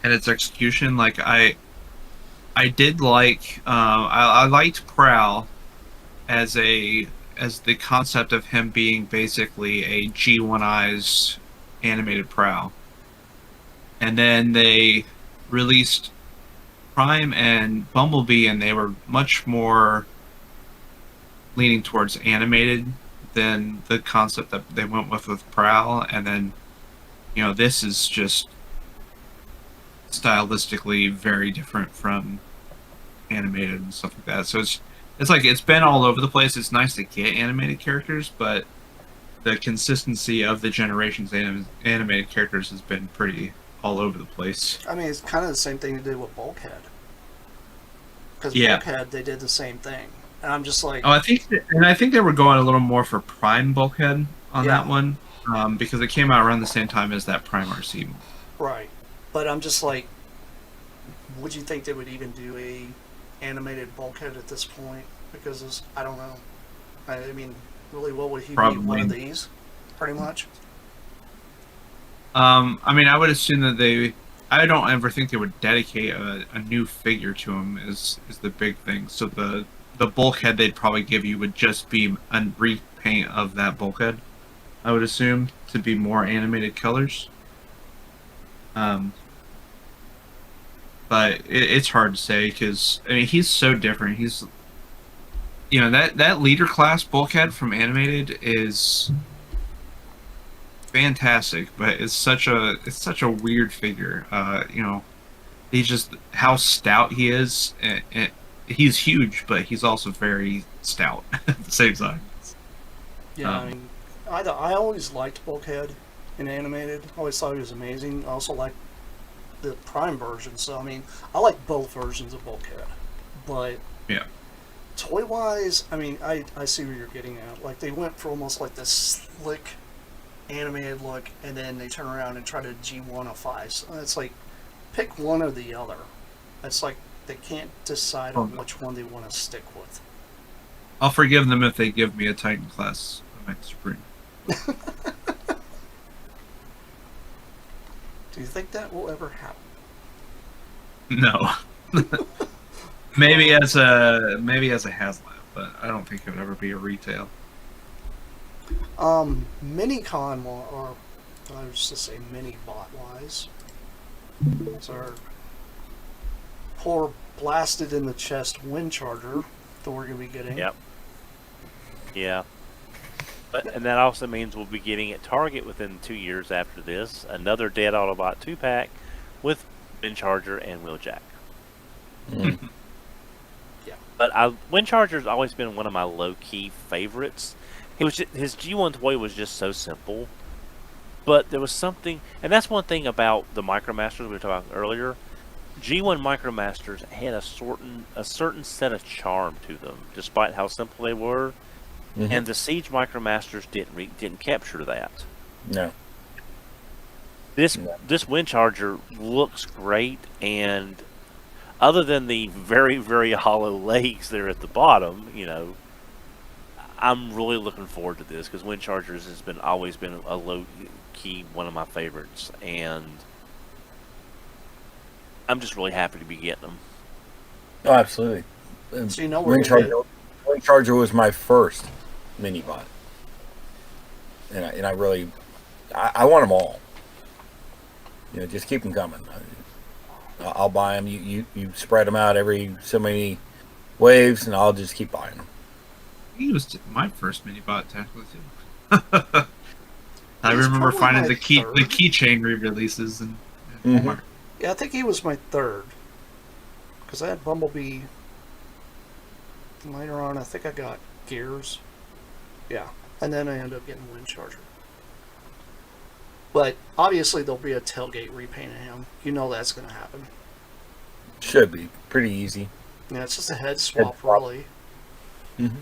in its execution. Like I did like I liked Prowl as the concept of him being basically a G1ized animated Prowl. And then they released Prime and Bumblebee, and they were much more leaning towards animated than the concept that they went with Prowl. And then, this is just stylistically very different from animated and stuff like that. So it's like it's been all over the place. It's nice to get animated characters, but the consistency of the Generations animated characters has been pretty all over the place. I mean, it's kind of the same thing to do with Bulkhead. Because Yeah. Bulkhead, they did the same thing. And I'm just like... Oh, I think they were going a little more for Prime Bulkhead on Yeah. that one, because it came out around the same time as that Prime RC. Right. But I'm just like, would you think they would even do a animated Bulkhead at this point? Because I don't know. I mean, really, what would he Probably. be? One of these, pretty much. I mean, I would assume that I don't ever think they would dedicate a new figure to him. Is the big thing. So the Bulkhead they'd probably give you would just be a repaint of that Bulkhead. I would assume to be more animated colors. But it's hard to say because I mean he's so different. He's that leader class Bulkhead from animated is fantastic, but it's such a weird figure. He's just how stout he is. He's huge, but he's also very stout at the same time. Yeah, I mean, I always liked Bulkhead in animated. I always thought he was amazing. I also liked the Prime version, so I mean, I like both versions of Bulkhead. But Yeah. toy wise, I mean, I see what you're getting at. Like they went for almost like this slick animated look, and then they turn around and try to G1ify. So it's like pick one or the other. It's like they can't decide on which one they want to stick with. I'll forgive them if they give me a Titan class next spring. Do you think that will ever happen? No. maybe as a HasLab, but I don't think it would ever be a retail. Minicon, or I was just to say mini bot wise, it's our poor blasted in the chest wind charger that we're gonna be getting. Yep. Yeah. And that also means we'll be getting at Target within 2 years after this another Dead Autobot 2-pack with wind charger and wheeljack. Mm. Yeah. But wind charger's always been one of my low-key favorites. His G1 toy was just so simple, but there was something, and that's one thing about the Micromasters we were talking about earlier. G1 Micromasters had a certain set of charm to them, despite how simple they were. Mm-hmm. And the Siege Micromasters didn't capture that. No. This wind charger looks great, and other than the very, very hollow legs there at the bottom, I'm really looking forward to this because wind chargers has always been a low key one of my favorites, and I'm just really happy to be getting them. Oh, absolutely. So Wind Charger was my first mini bot, and I really I want them all. Just keep them coming. I'll buy them. You spread them out every so many waves, and I'll just keep buying them. He was my first mini bot technically too. I remember finding the keychain re-releases and Walmart. Yeah, I think he was my third. Because I had Bumblebee. Later on, I think I got Gears. Yeah. And then I ended up getting Wind Charger. But obviously there'll be a tailgate repaint of him. You know that's going to happen. Should be. Pretty easy. Yeah, it's just a head swap, really. Mm-hmm.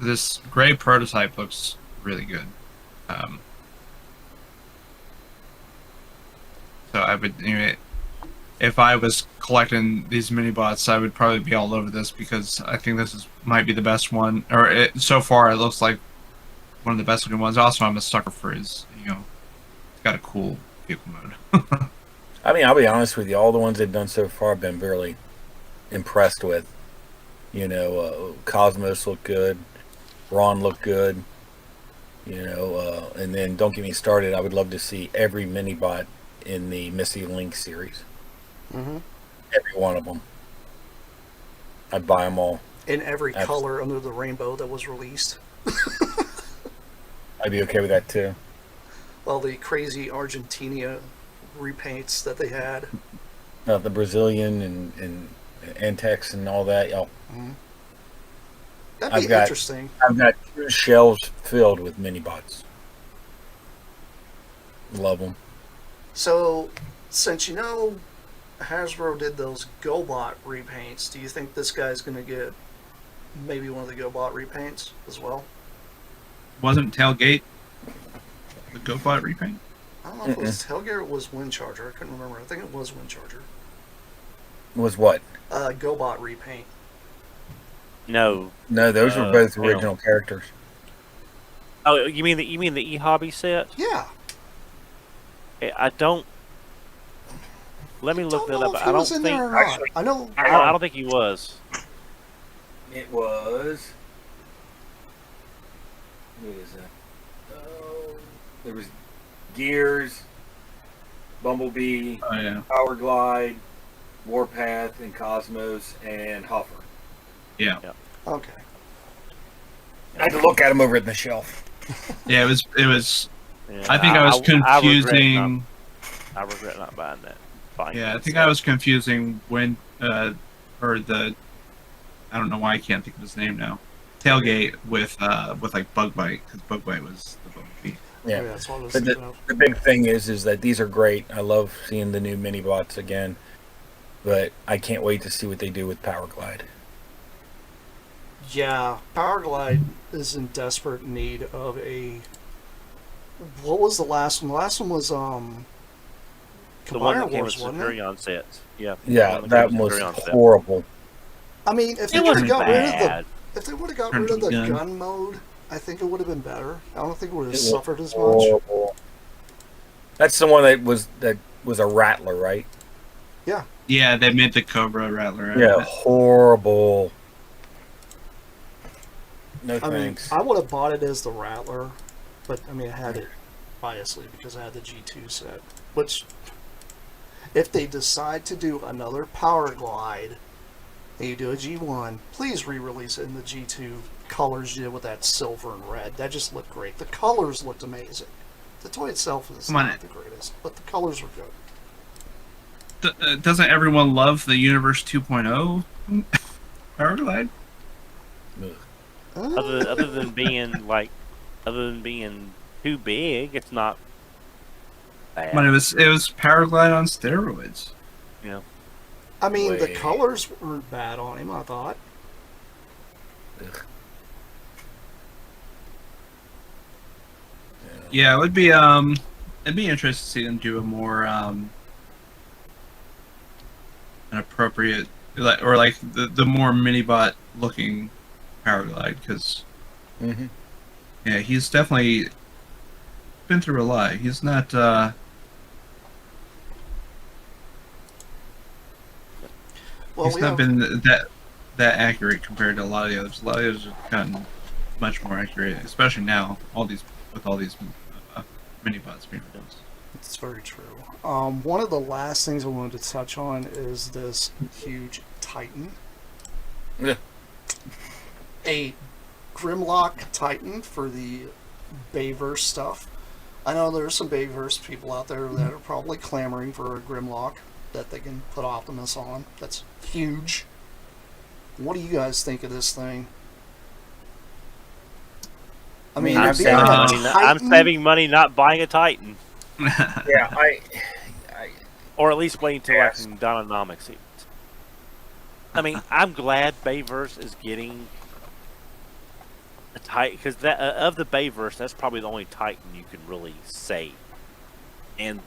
This gray prototype looks really good. So I would, if I was collecting these mini bots, I would probably be all over this because I think this might be the best one. So far, it looks like one of the best looking ones. Also, I'm a sucker for his, it's got a cool vehicle mode. I mean, I'll be honest with you. All the ones they've done so far, I've been really impressed with. Cosmos looked good. Ron looked good. And then don't get me started. I would love to see every mini bot in the Missy Link series. Mm-hmm. Every one of them. I'd buy them all. In every color under the rainbow that was released. I'd be okay with that too. All the crazy Argentina repaints that they had. The Brazilian and Antex and all that. Oh. Mm-hmm. That'd be interesting. I've got 2 shelves filled with mini bots. Love them. So, since you know Hasbro did those GoBot repaints, do you think this guy's going to get maybe one of the GoBot repaints as well? Wasn't Tailgate the GoBot repaint? I don't know if it was Tailgate or it was Windcharger. I couldn't remember. I think it was Windcharger. Was what? GoBot repaint. No. No, those were both original characters. Oh, you mean the e-hobby set? Yeah. I don't. Let me look that up. I don't think. Actually, I know. I don't think he was. It was. What is that? Oh, there was Gears, Bumblebee, Power Glide, Warpath, and Cosmos, and Hoffer. Yeah. Okay. I had to look at him over at the shelf. Yeah, it was. Yeah, I think I was confusing. I regret not buying that. Yeah, I think I was confusing when or the. I don't know why I can't think of his name now. Tailgate with like Bug Bite, because Bug Bite was the Bumblebee. Yeah, that's what I was but the big thing is that these are great. I love seeing the new mini bots again, but I can't wait to see what they do with Power Glide. Yeah, Power Glide is in desperate need of a. What was the last one? The last one was the one Combiner that came Wars, with wasn't it? Superion sets. Yeah. Yeah, The that one was came with Superion set. horrible. I mean, if they It would have wasn't got rid of bad. if they would have got rid of the gun mode, I think it would have been better. I don't think it would have It was suffered as much. horrible. That's the one that was a rattler, right? Yeah. Yeah, they made the Cobra Rattler. Yeah, horrible. No I mean, thanks. I would have bought it as the Rattler, but I mean, I had it biasly because I had the G2 set. Which, if they decide to do another Power Glide, and you do a G1, please re-release it in the G2 colors you did with that silver and red. That just looked great. The colors looked amazing. The toy itself is not the greatest, but the colors were good. Doesn't everyone love the Universe 2.0 Power Glide? Other than being too big, it's not bad. But it was Power Glide on steroids. Yeah. I mean, the colors weren't bad on him, I thought. Ugh. Yeah, it'd be interesting to see them do a more an appropriate like the more minibot looking Power Glide, because yeah, he's definitely been through a lot. He's not he's not been that accurate compared to a lot of the others. A lot of the others have gotten much more accurate, especially now. All these mini-bots being released. It's very true. One of the last things I wanted to touch on is this huge Titan. Yeah. A Grimlock Titan for the Bayverse stuff. I know there's some Bayverse people out there that are probably clamoring for a Grimlock that they can put Optimus on. That's huge. What do you guys think of this thing? I mean, I'm saving money not buying a Titan. Yeah, or at least waiting until I can Dynanomics it. I mean, I'm glad Bayverse is getting a Titan, because of the Bayverse, that's probably the only Titan you can really say. And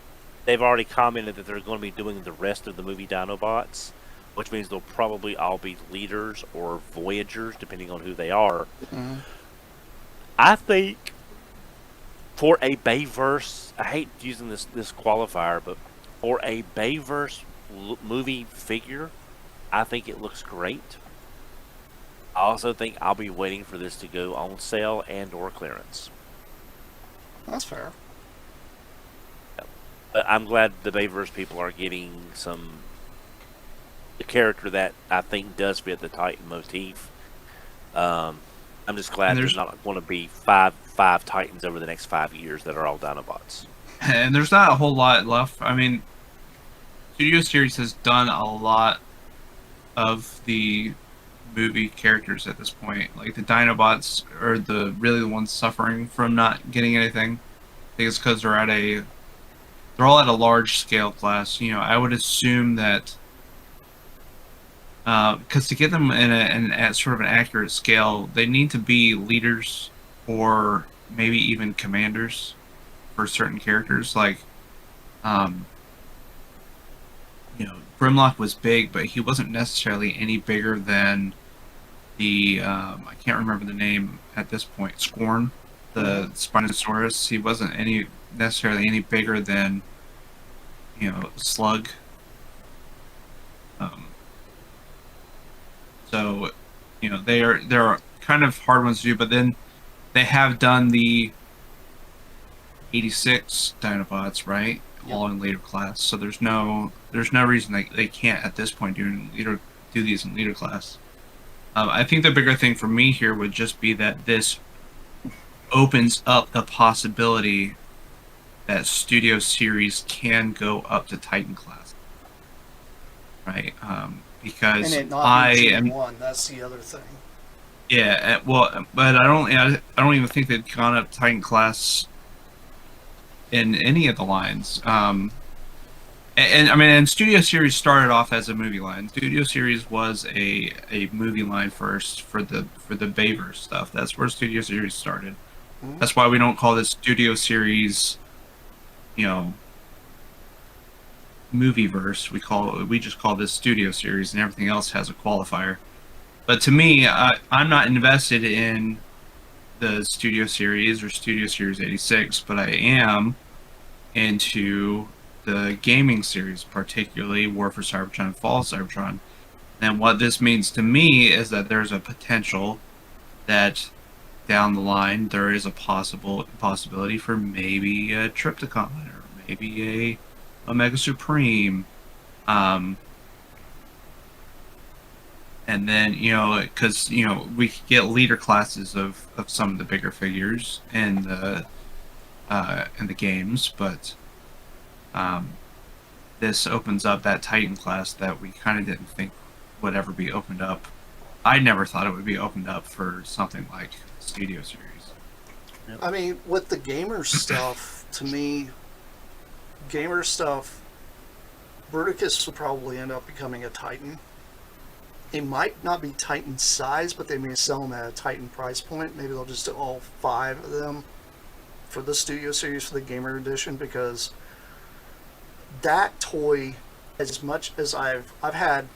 they've already commented that they're going to be doing the rest of the movie Dinobots, which means they'll probably all be leaders or Voyagers, depending on who they are. Mm-hmm. I think for a Bayverse, I hate using this qualifier, but for a Bayverse movie figure, I think it looks great. I also think I'll be waiting for this to go on sale and or clearance. That's fair. But I'm glad the Bayverse people are getting the character that I think does fit the Titan motif. I'm just glad there's not going to be five Titans over the next 5 years that are all Dinobots. And there's not a whole lot left. I mean, Studio Series has done a lot of the movie characters at this point. Like the Dinobots are really the ones suffering from not getting anything. I think it's because they're all at a large scale class. I would assume that because to get them at sort of an accurate scale, they need to be leaders or maybe even commanders for certain characters. Like, um, Grimlock was big, but he wasn't necessarily any bigger than the I can't remember the name at this point. Scorn, the Spinosaurus. He wasn't necessarily any bigger than Slug. Um, so they're kind of hard ones to do, but then they have done the 86 Dinobots, right? Yep. All in later class. So there's no reason they can't at this point do these in later class. I think the bigger thing for me here would just be that this opens up the possibility that Studio Series can go up to Titan class, right? Because and it not be G1, that's the other thing. Yeah, well, but I don't even think they've gone up Titan class in any of the lines. And Studio Series started off as a movie line. Studio Series was a movie line first for the Bayverse stuff. That's where Studio Series started. Mm-hmm. That's why we don't call this Studio Series, movieverse. We just call this Studio Series, and everything else has a qualifier. But to me, I'm not invested in the Studio Series or Studio Series 86, but I am into the gaming series, particularly War for Cybertron and Fall of Cybertron. And what this means to me is that there's a potential that down the line there is a possibility for maybe a Trypticon or maybe a Omega Supreme. And then, because, we could get leader classes of some of the bigger figures in the games, but this opens up that Titan class that we kind of didn't think would ever be opened up. I never thought it would be opened up for something like Studio Series. Yep. I mean, with the gamer stuff, to me, Verticus will probably end up becoming a Titan. It might not be Titan size, but they may sell them at a Titan price point. Maybe they'll just do all 5 of them for the Studio Series for the Gamer Edition, because that toy, as much as I've had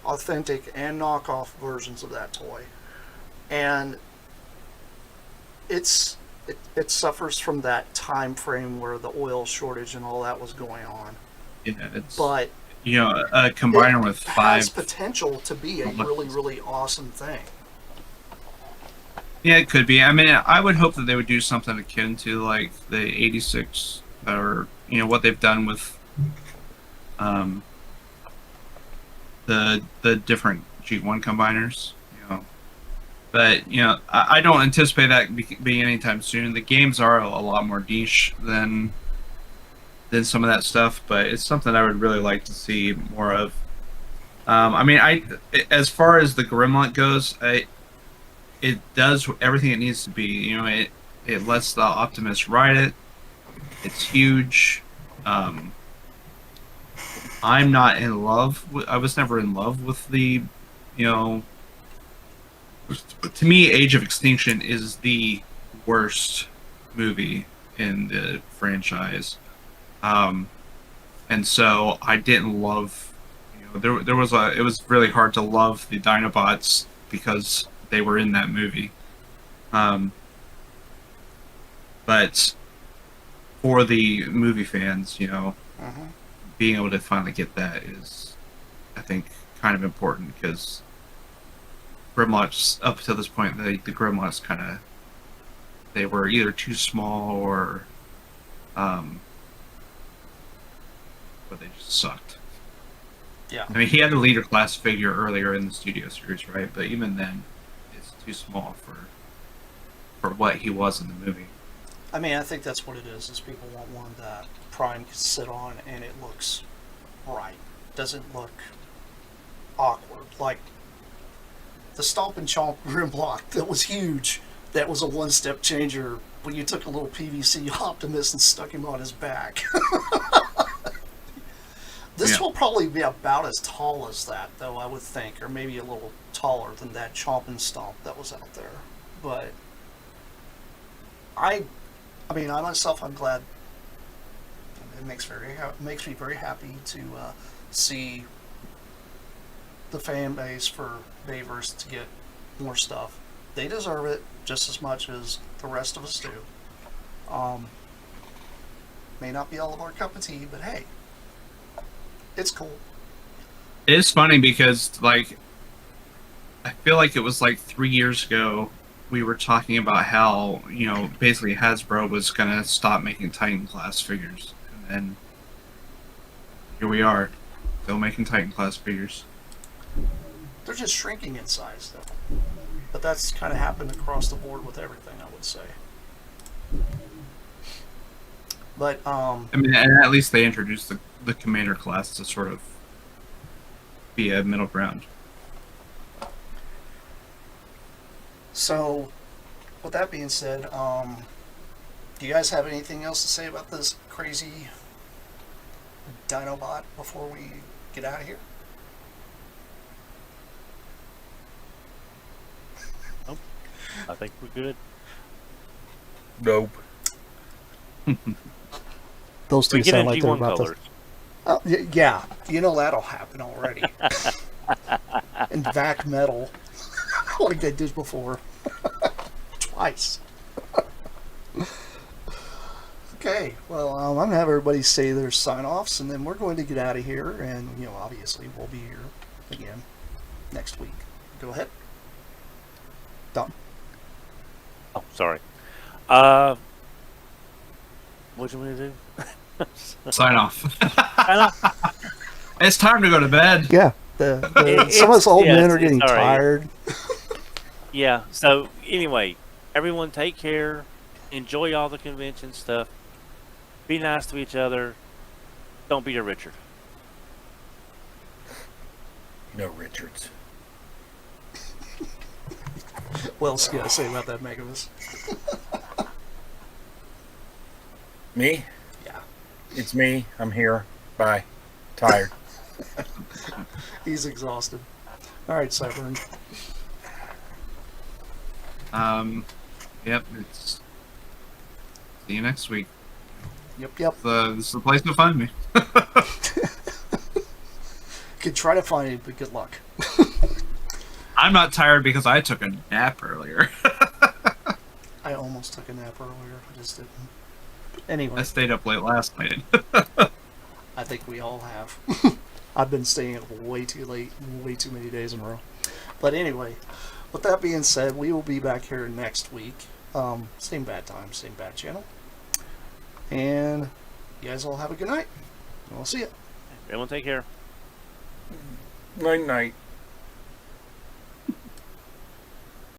authentic and knockoff versions of that toy, and it suffers from that time frame where the oil shortage and all that was going on. Yeah, but a combiner with 5 has potential to be a really, really awesome thing. Yeah, it could be. I mean, I would hope that they would do something akin to like the 86, or what they've done with the different G1 combiners. But I don't anticipate that being anytime soon. The games are a lot more niche than some of that stuff, but it's something I would really like to see more of. As far as the Grimlock goes, it does everything it needs to be. It lets the Optimus ride it. It's huge. I'm not in love I was never in love with the, to me, Age of Extinction is the worst movie in the franchise. And so I didn't love, it was really hard to love the Dinobots because they were in that movie. But for the movie fans, being able to finally get that is, I think, kind of important, because Grimlocks, up to this point, the Grimlocks they were either too small or but they just sucked. Yeah. I mean, he had a leader class figure earlier in the Studio Series, right? But even then, it's too small for what he was in the movie. I mean, I think that's what it is people want one that Prime can sit on and it looks right. Doesn't look awkward. Like, the Stomp and Chomp rim block that was huge. That was a one-step changer when you took a little PVC Optimus and stuck him on his back. This will probably be about as tall as that, though, I would think, or maybe a little taller than that Chomp and Stomp that was out there. But I mean, I myself, I'm glad. It makes me very happy to see the fan base for Bayverse to get more stuff. They deserve it just as much as the rest of us do. May not be all of our cup of tea, but hey, it's cool. It is funny because, like, I feel like it was like 3 years ago we were talking about how, you know, basically Hasbro was going to stop making Titan class figures. And then here we are, still making Titan class figures. They're just shrinking in size, though. But that's kind of happened across the board with everything, I would say. But, I mean, and at least they introduced the Commander class to sort of be a middle ground. So, with that being said, do you guys have anything else to say about this crazy Dinobot before we get out of here? Nope. I think we're good. Nope. Those two We get sound in like they're G1 about colors. to... yeah, you know that'll happen already. And vac metal, like they did before. Twice. Okay, well, I'm going to have everybody say their sign-offs, and then we're going to get out of here, and, you know, obviously we'll be here again next week. Go ahead. Done. Oh, sorry. What do you want to do? Sign off. It's time to go to bed. Yeah, some of us old men are getting it's all right. tired. Yeah, so anyway, everyone take care. Enjoy all the convention stuff. Be nice to each other. Don't be a Richard. No Richards. What else you got to say about that, Megavis? Me? Yeah. It's me. I'm here. Bye. Tired. He's exhausted. All right, Cyburn. Yep, it's... See you next week. Yep. This is the place to find me. Could try to find it, but good luck. I'm not tired because I took a nap earlier. I almost took a nap earlier. I just didn't. Anyway. I stayed up late last night. I think we all have. I've been staying up way too late, way too many days in a row. But anyway, with that being said, we will be back here next week. Same bad time, same bad channel. And you guys all have a good night. And we'll see you. Everyone take care. Night night.